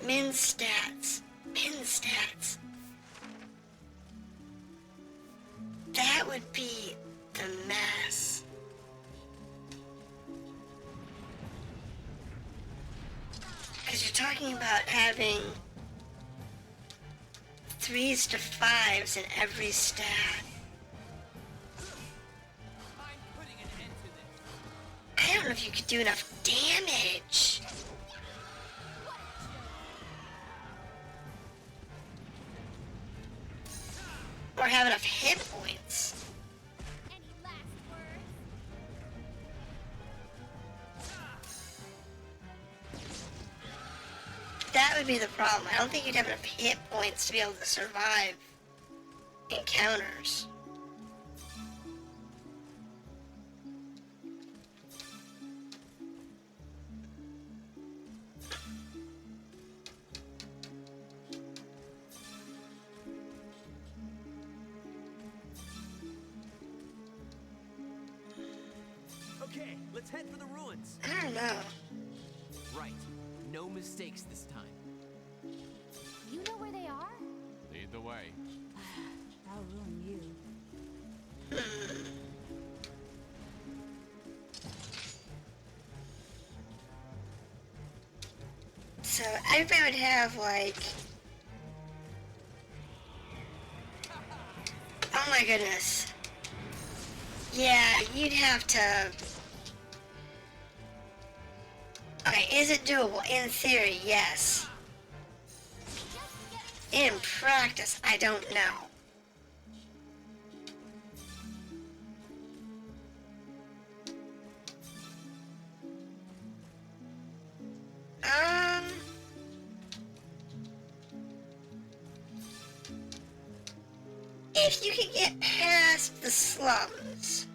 Min stats. Min stats. That would be the mess. Because you're talking about having 3s to 5s in every stat. I don't know if you could do enough damage. Or have enough hit points. Any last words? That would be the problem. I don't think you'd have enough hit points to be able to survive encounters. Okay, let's head for the ruins. I don't know. Right. No mistakes this time. You know where they are? Lead the way. I'll ruin you. So everybody would have like... Oh my goodness. Yeah, you'd have to... Okay, is it doable? In theory, yes. In practice, I don't know. If you could get past the slums,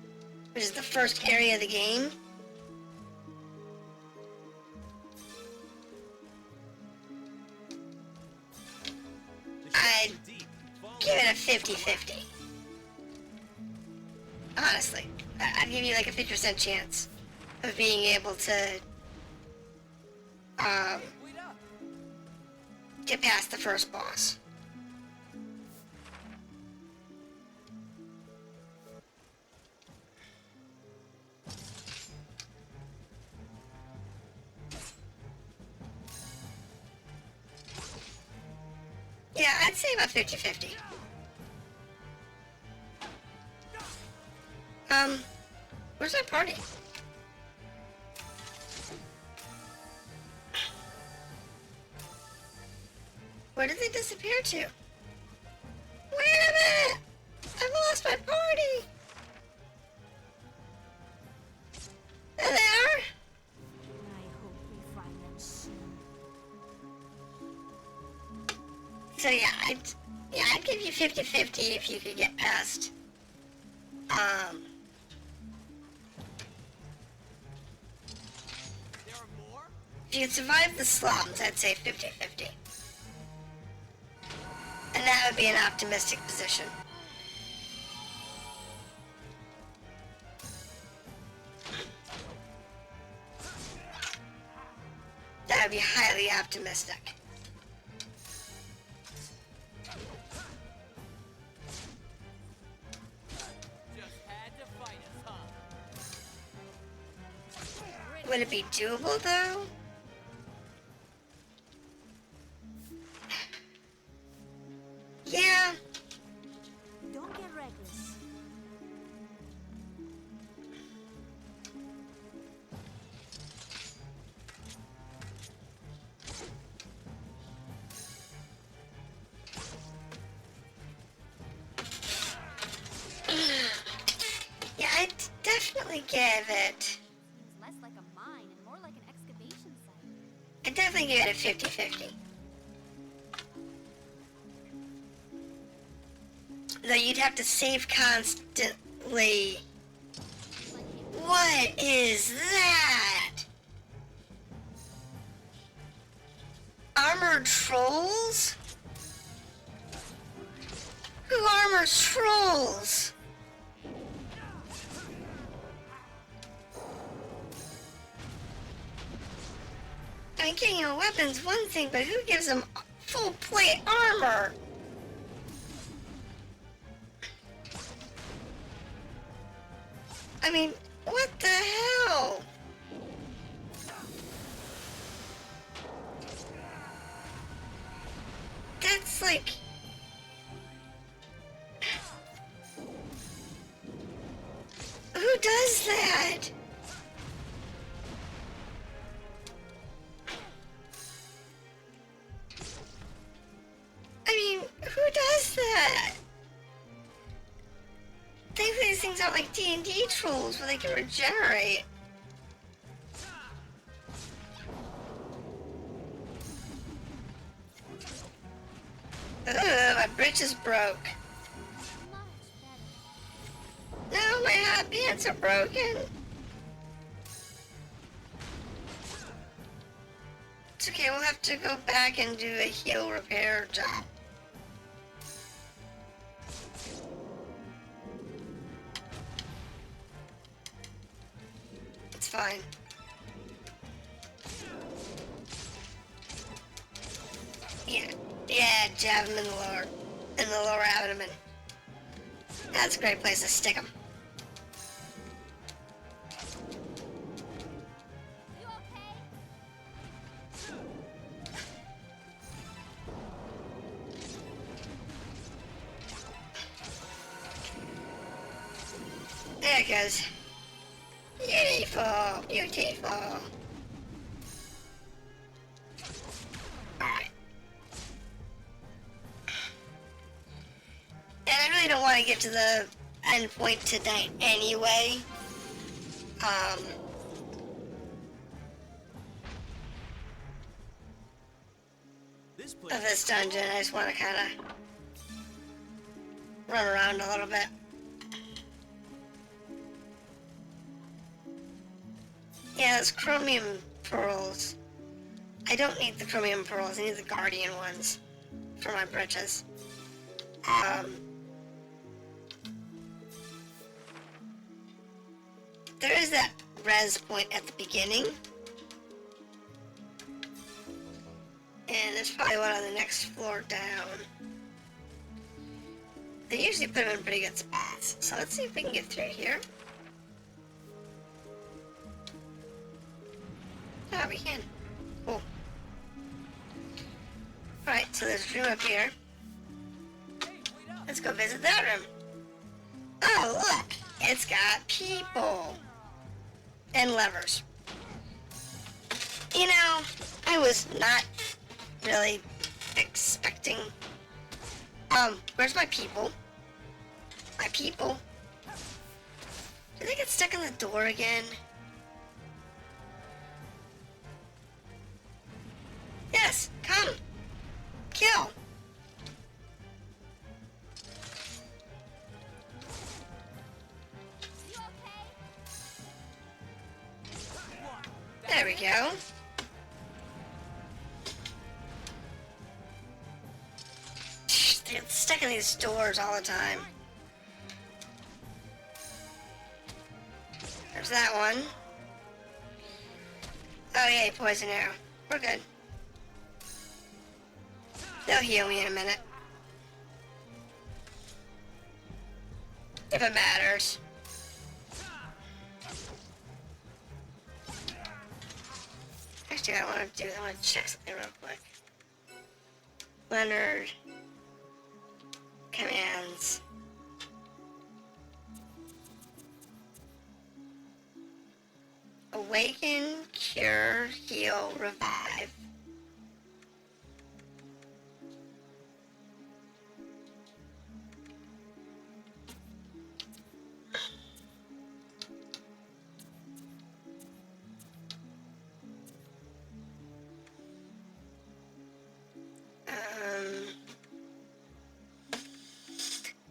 which is the first area of the game, I'd give it a 50-50. Honestly, I'd give you like a 50% chance of being able to get past the first boss. Yeah, I'd say about 50-50. Where's my party? Where did they disappear to? Wait a minute! I've lost my party! There they are! I hope we find them soon. So yeah, I'd give you 50-50 if you could get past, There are more? if you could survive the slums, I'd say 50-50. And that would be an optimistic position. That would be highly optimistic. Just had to fight us, huh? Would it be doable though? Yeah. Don't get reckless. Yeah, I'd definitely give it. Seems less like a mine and more like an excavation site. I'd definitely give it a 50-50. Though you'd have to save constantly. What is that? Armored trolls? Who armors trolls? I mean, getting a weapon's one thing, but who gives them full plate armor? I mean, what the hell? That's like... Who does that? I mean, who does that? Thankfully these things aren't like D&D trolls where they can regenerate. Ugh, my britches broke. Now my hot pants are broken. It's okay, we'll have to go back and do a heel repair job. It's fine. Yeah, jab him in the lower abdomen. That's a great place to stick him. You okay? There it goes. Beautiful, beautiful. Alright. And I really don't want to get to the end point tonight anyway. Of this dungeon, I just want to kind of run around a little bit. Yeah, those chromium pearls. I don't need the chromium pearls, I need the guardian ones for my britches. There is that res point at the beginning. And there's probably one on the next floor down. They usually put them in pretty good spots. So let's see if we can get through here. Ah, we can. Cool. Alright, so there's a room up here. Let's go visit that room. Oh, look! It's got people. And levers. You know, I was not really expecting... where's my people? My people? Did they get stuck in the door again? Yes, come! Kill! You okay? There we go. They're stuck in these doors all the time. There's that one. Oh yay, poison arrow. We're good. They'll heal me in a minute. If it matters. Actually, I want to check something real quick. Leonard. Commands. Awaken, cure, heal, revive.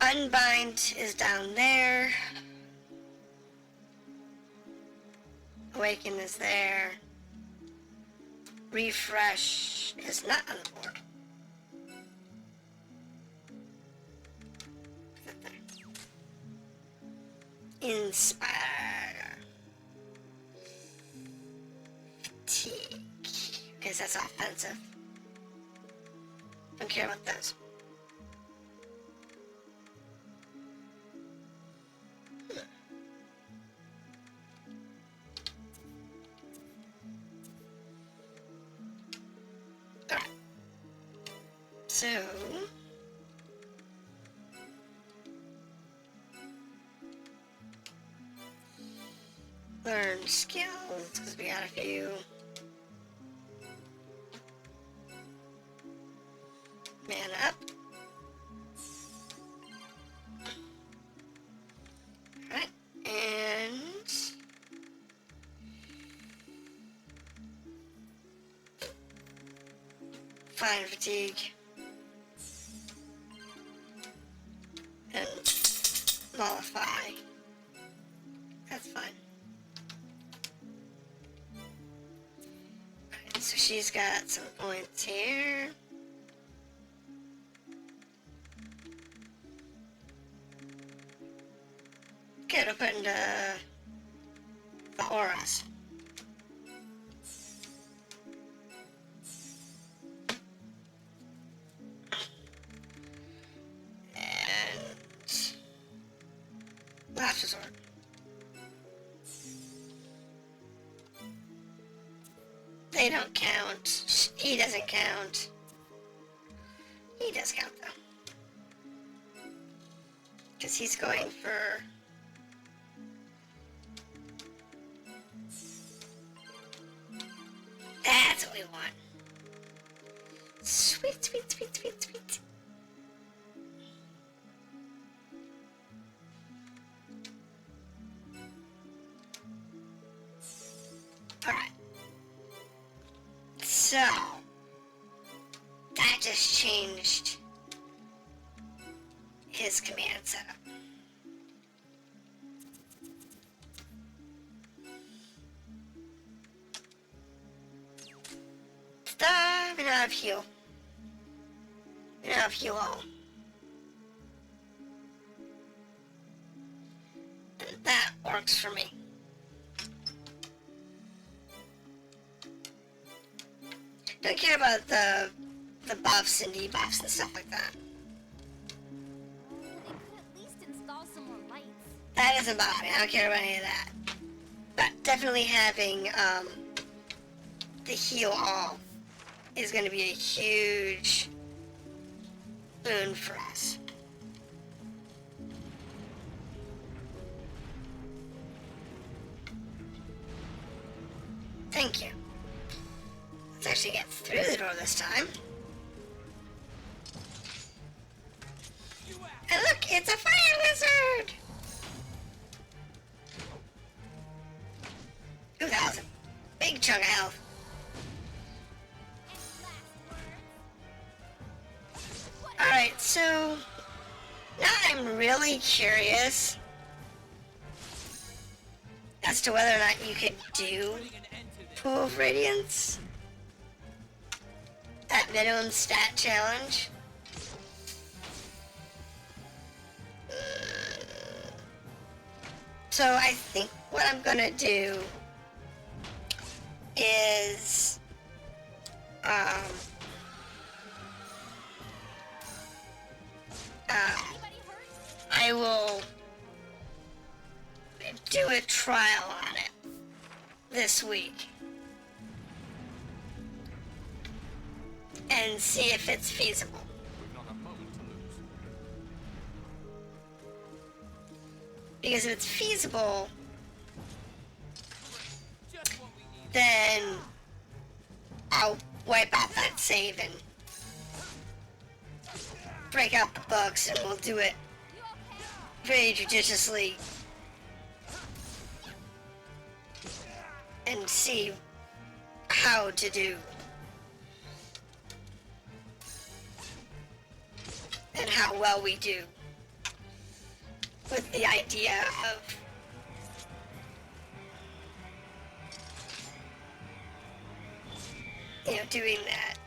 Unbind is down there. Awaken is there. Refresh is not on the board. Inspire. Fatigue. Okay, because that's offensive. Don't care about those. Alright. So... learn skills, because we got a few. Man up. Alright, and... fine fatigue. And mollify. That's fine. Alright, so she's got some points here. Okay, it'll put into the auras. And last resort. They don't count. He doesn't count. He does count though. Because he's going for... that's what we want. Sweet, sweet, sweet, sweet, sweet. Alright. So, that just changed his command setup. Stop and out of heal. And out of heal all. And that works for me. Don't care about the buffs and debuffs and stuff like that. They could at least install some more lights. That doesn't bother me. I don't care about any of that. But definitely having the heal all is going to be a huge boon for us. Thank you. Let's actually get through the door this time. And look, it's a fire lizard! Ooh, that was a big chunk of health. Alright, so now I'm really curious as to whether or not you could do Pool of Radiance at minimum stat challenge. So I think what I'm gonna do is I will do a trial on it this week and see if it's feasible. Because if it's feasible, then I'll wipe out that save and break out the books, and we'll do it very judiciously and see how to do and how well we do with the idea of doing that.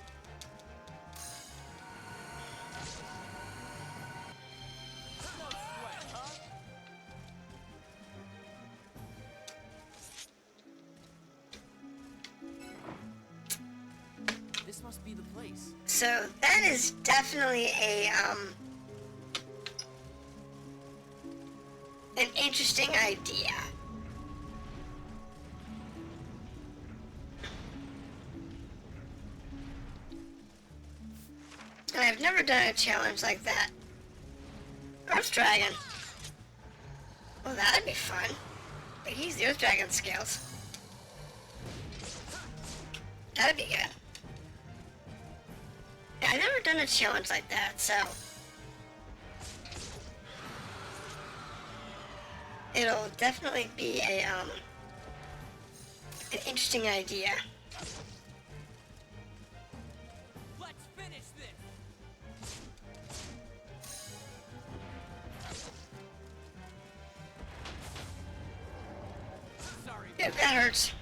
must be the place. So that is definitely an interesting idea. And I've never done a challenge like that. Earth Dragon. Well, that'd be fun. But he's the Earth Dragon scales. That'd be good. Yeah, I've never done a challenge like that, so it'll definitely be an interesting idea. Let's finish this. Sorry. Yeah, that hurts.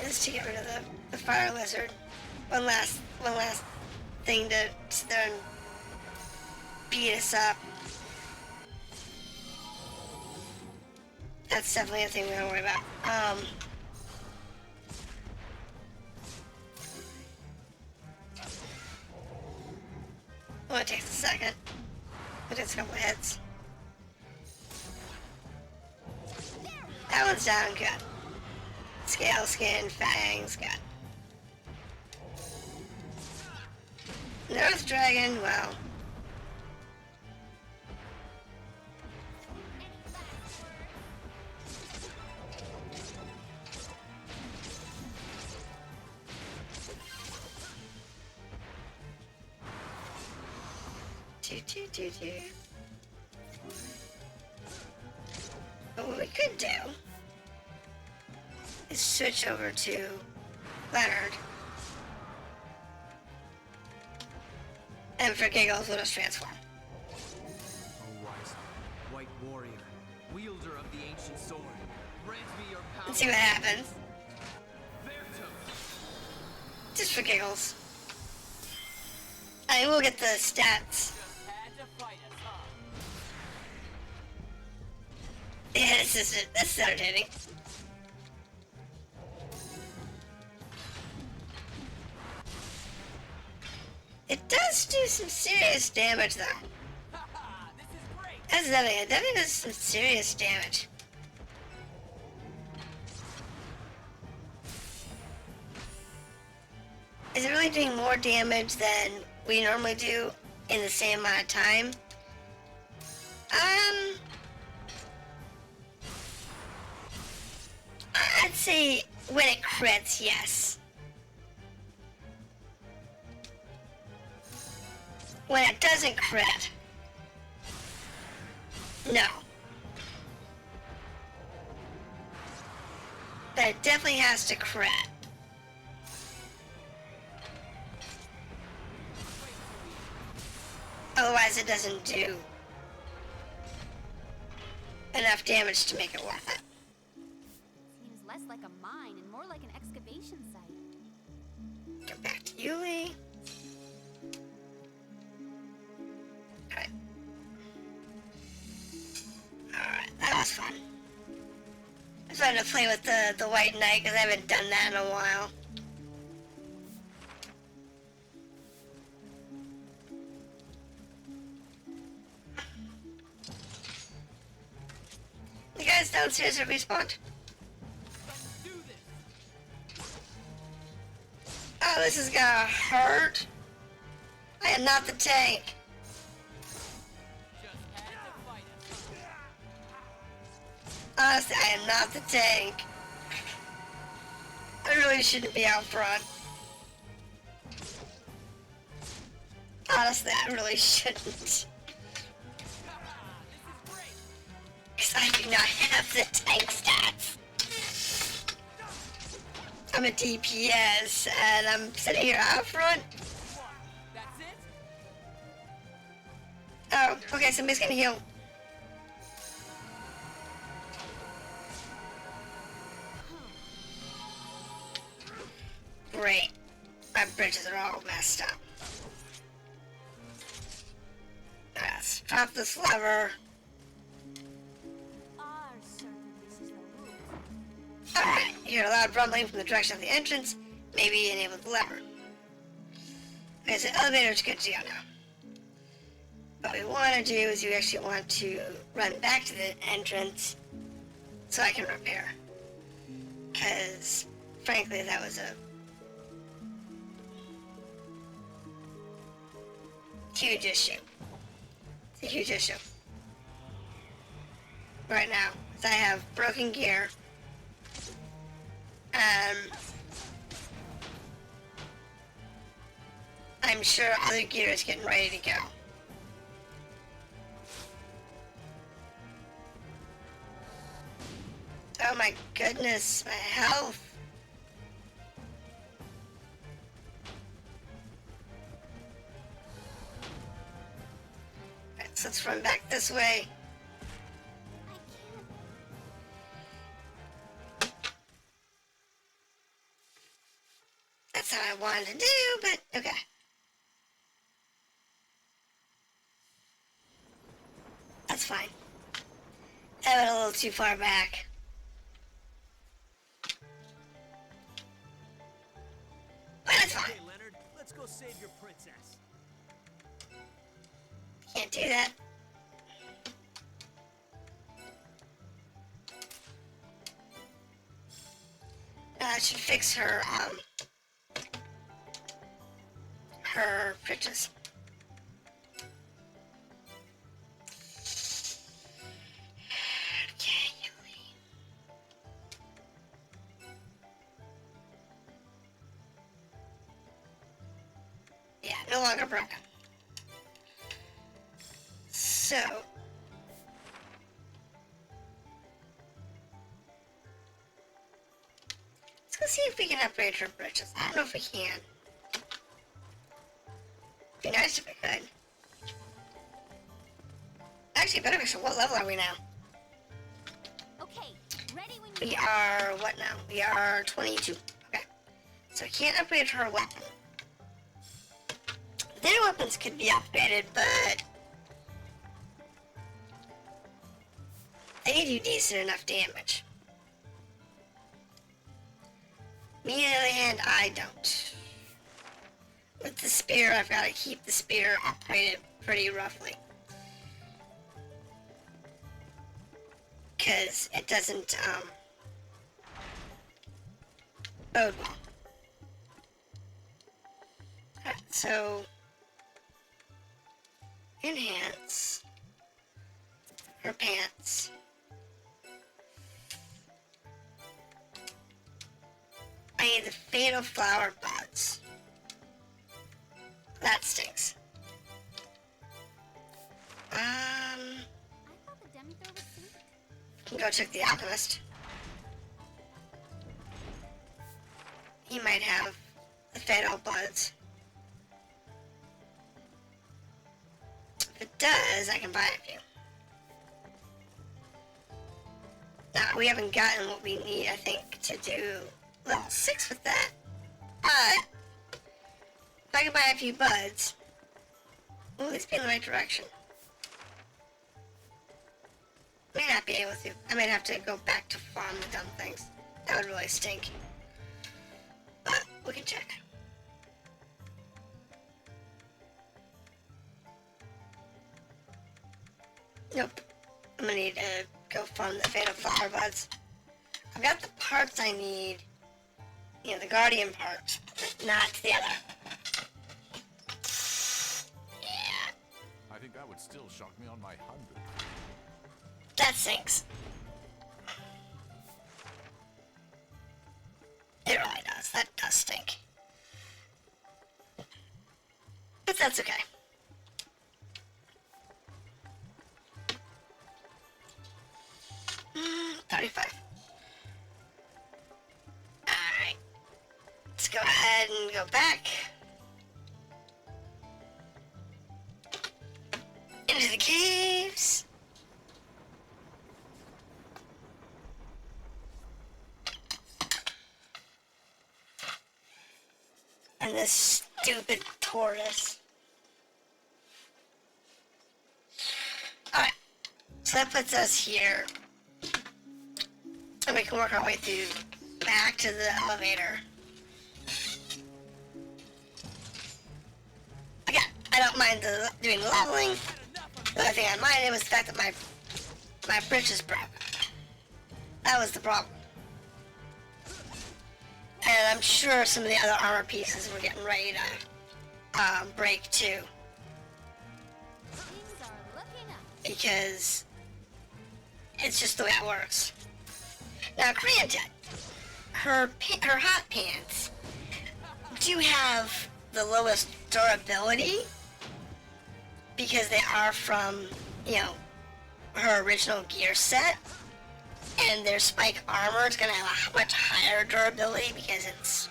Is to get rid of the fire lizard. One last thing to sit there and beat us up. That's definitely a thing we don't worry about. Well, it takes a second. It takes a couple of hits. That one's down good. Scale, skin, fangs, got. Earth Dragon, well. But what we could do is switch over to Leonard. And for giggles, we'll just transform. Oh, wise white warrior, wielder of the ancient sword, grant me your power. And see what happens. Valtos. Just for giggles. I will get the stats. Just had to fight us, huh? Yeah, this is entertaining. It does do some serious damage, though. This is great. That's the thing. It definitely does some serious damage. Is it really doing more damage than we normally do in the same amount of time? I'd say when it crits, yes. When it doesn't crit, no. But it definitely has to crit. Otherwise it doesn't do enough damage to make it worth it. Seems less like a mine and more like an excavation site. Go back to Yulie. Alright, that was fun. I was fun to play with the White Knight because I haven't done that in a while. The guys downstairs have respawned. Let's do this. Oh, this is gonna hurt. I am not the tank. Just had to fight us, huh? Honestly, I am not the tank. I really shouldn't be out front. Honestly, I really shouldn't. This is great. Because I do not have the tank stats. I'm a DPS, and I'm sitting here out front. That's it? Oh, okay, somebody's gonna heal. Great. My bridges are all messed up. Let's drop this lever. Our You hear a loud rumbling from the direction of the entrance. Maybe enable the lever. Okay, so the elevator's good to go now. What we want to do is you actually want to run back to the entrance so I can repair. Because, frankly, that was a huge issue. It's a huge issue. Right now, so I have broken gear. I'm sure other gear is getting ready to go. Oh my goodness, my health. Alright, so let's run back this way. That's how I wanted to do, but okay. That's fine. I went a little too far back. But that's fine. Hey, Leonard, let's go save your princess. Can't do that. I should fix her bridges. Okay, Yulie. Yeah, no longer broken. So let's go see if we can upgrade her bridges. I don't know if we can. It'd be nice if we could. Actually, better question, what level are we now? Okay, ready when you We are, what now? We are 22. Okay. So we can't upgrade her weapon. Their weapons could be upgraded, but they do decent enough damage. Me, on the other hand, I don't. With the spear, I've got to keep the spear upgraded pretty roughly. Because it doesn't, bode well. Alright, so enhance her pants. I need the fatal flower buds. That stinks. I thought the Demithor was synced. Can go check the alchemist. He might have the fatal buds. If it does, I can buy a few. Now, we haven't gotten what we need, I think, to do level 6 with that. But if I can buy a few buds, we'll at least be in the right direction. May not be able to. I might have to go back to farm the dumb things. That would really stink. But we can check. Nope. I'm gonna need to go farm the fatal flower buds. I've got the parts I need. You know, the guardian parts, but not the other. Yeah. I think that would still shock me on my 100. That sinks. It really does. That does stink. But that's okay. Mm, 35. Alright. Let's go ahead and go back. Into the caves. And this stupid tortoise. Alright, so that puts us here. And we can work our way through back to the elevator. Again, I don't mind doing leveling. The only thing I minded was the fact that my bridge is broke. That was the problem. And I'm sure some of the other armor pieces were getting ready to break too. Things are looking up. Because it's just the way it works. Now, granted, her hot pants do have the lowest durability because they are from, you know, her original gear set, and their spike armor is going to have a much higher durability because it's,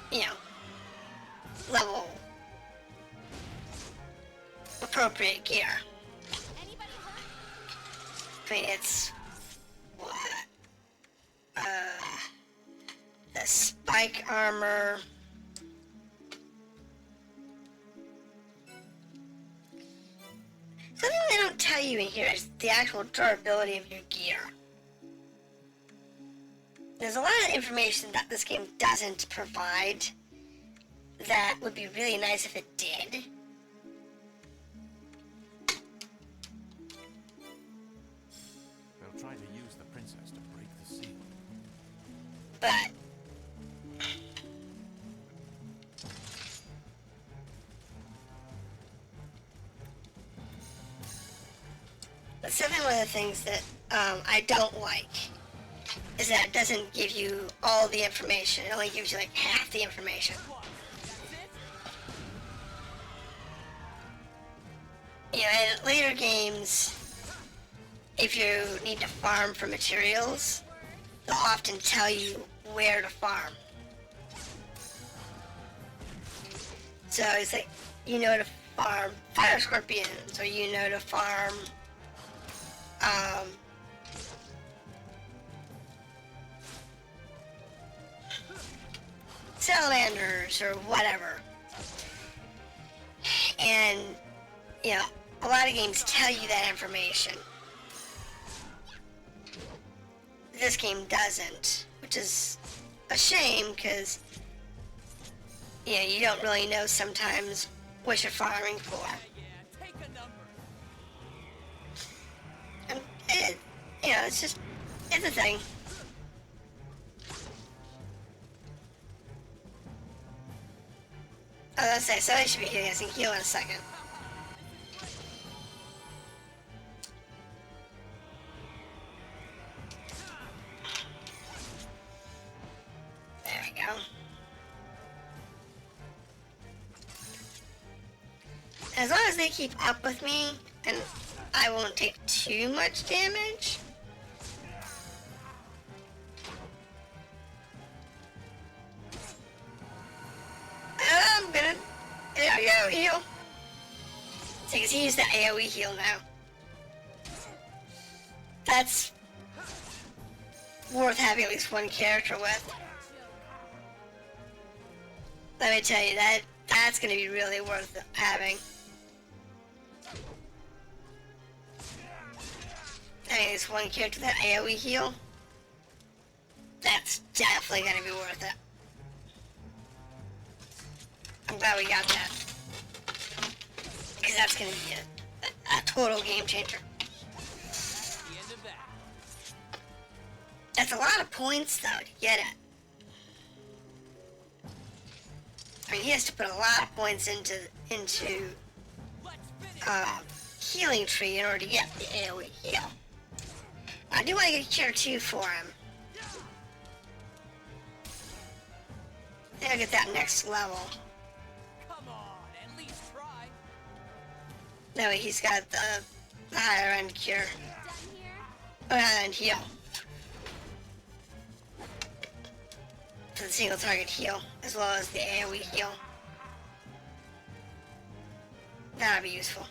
you know, level appropriate gear. Anybody hurt? I mean, it's what? The spike armor. Something they don't tell you in here is the actual durability of your gear. There's a lot of information that this game doesn't provide that would be really nice if it did. They'll try to use the princess to break the seal. But something one of the things that I don't like is that it doesn't give you all the information. It only gives you like half the information. You know, in later games, if you need to farm for materials, they'll often tell you where to farm. So it's like, you know to farm fire scorpions, or you know to farm salamanders or whatever. And, you know, a lot of games tell you that information. This game doesn't, which is a shame because, you know, you don't really know sometimes what you're farming for. And it, you know, it's just, it's a thing. I was gonna say, somebody should be healing us and heal in a second. There we go. As long as they keep up with me, and I won't take too much damage. I'm gonna AoE heal. So you can see use the AoE heal now. That's worth having at least one character with. Let me tell you, that's gonna be really worth having. Having at least one character with that AoE heal. That's definitely gonna be worth it. I'm glad we got that. Because that's going to be a total game changer. That's a lot of points, though, to get it. I mean, he has to put a lot of points into healing tree in order to get the AoE heal. I do want to get cure 2 for him. Then I'll get that next level. No, he's got the higher end cure. Oh, higher end heal. For the single target heal, as well as the AoE heal. That'll be useful.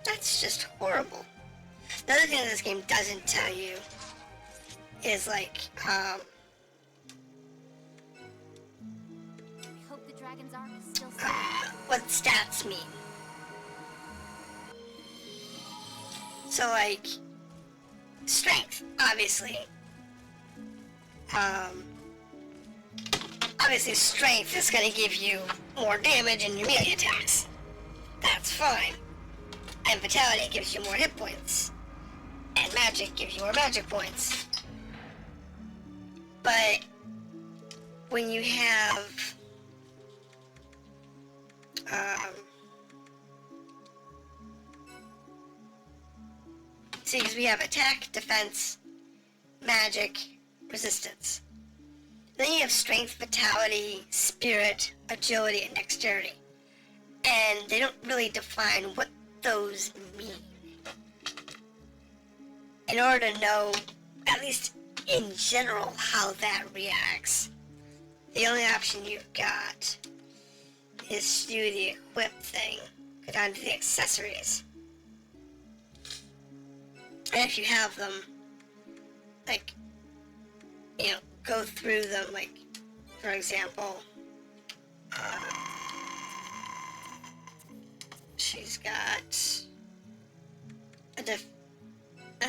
That's just horrible. The other thing that this game doesn't tell you is like, Dragon's arc is still safe. what stats mean. So, like, strength, obviously. Obviously strength is going to give you more damage in your melee attacks. That's fine. And vitality gives you more hit points. And magic gives you more magic points. But when you have see, because we have attack, defense, magic, resistance. Then you have strength, vitality, spirit, agility, and dexterity. And they don't really define what those mean. In order to know, at least in general, how that reacts, the only option you've got is to do the equip thing. Go down to the accessories. And if you have them, like, you know, go through them, like, for example, she's got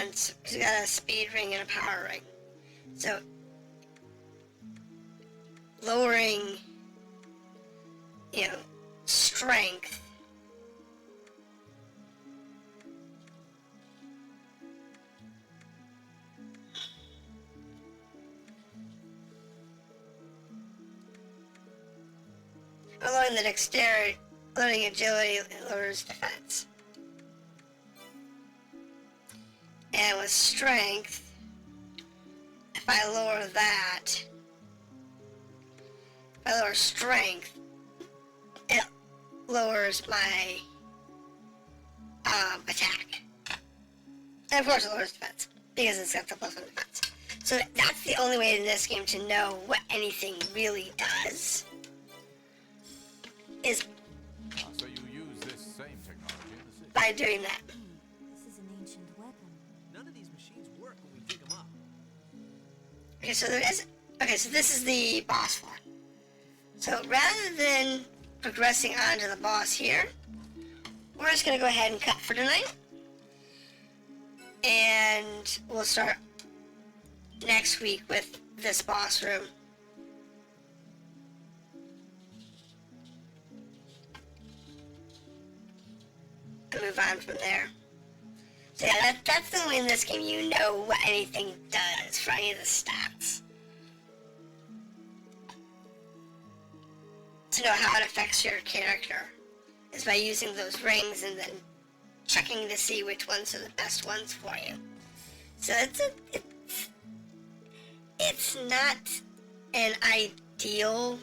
she's got a speed ring and a power ring. So, lowering, you know, strength lowering the dexterity, lowering agility, lowers defense. And with strength, if I lower that, if I lower strength, it lowers my attack. And of course it lowers defense, because it's got the plus 1 defense. So that's the only way in this game to know what anything really does. Is so you use this same technology in the city? By doing that. This is an ancient weapon. None of these machines work when we dig them up. Okay, so there is. Okay, so this is the boss floor. So rather than progressing on to the boss here, we're just gonna go ahead and cut for tonight, and we'll start next week with this boss room. And move on from there. So yeah, that's the way in this game you know what anything does for any of the stats. To know how it affects your character is by using those rings and then checking to see which ones are the best ones for you. So it's not an ideal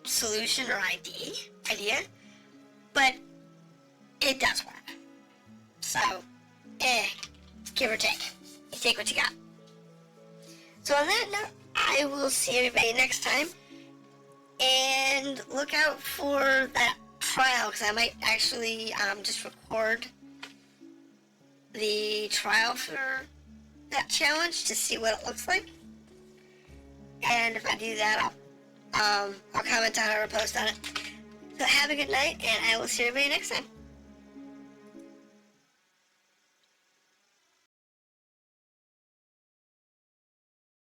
solution or idea, but it does work. So, give or take. You take what you got. So on that note, I will see everybody next time. And look out for that trial, because I might actually just record the trial for that challenge to see what it looks like. And if I do that, I'll comment on it or post on it. So have a good night, and I will see everybody next time.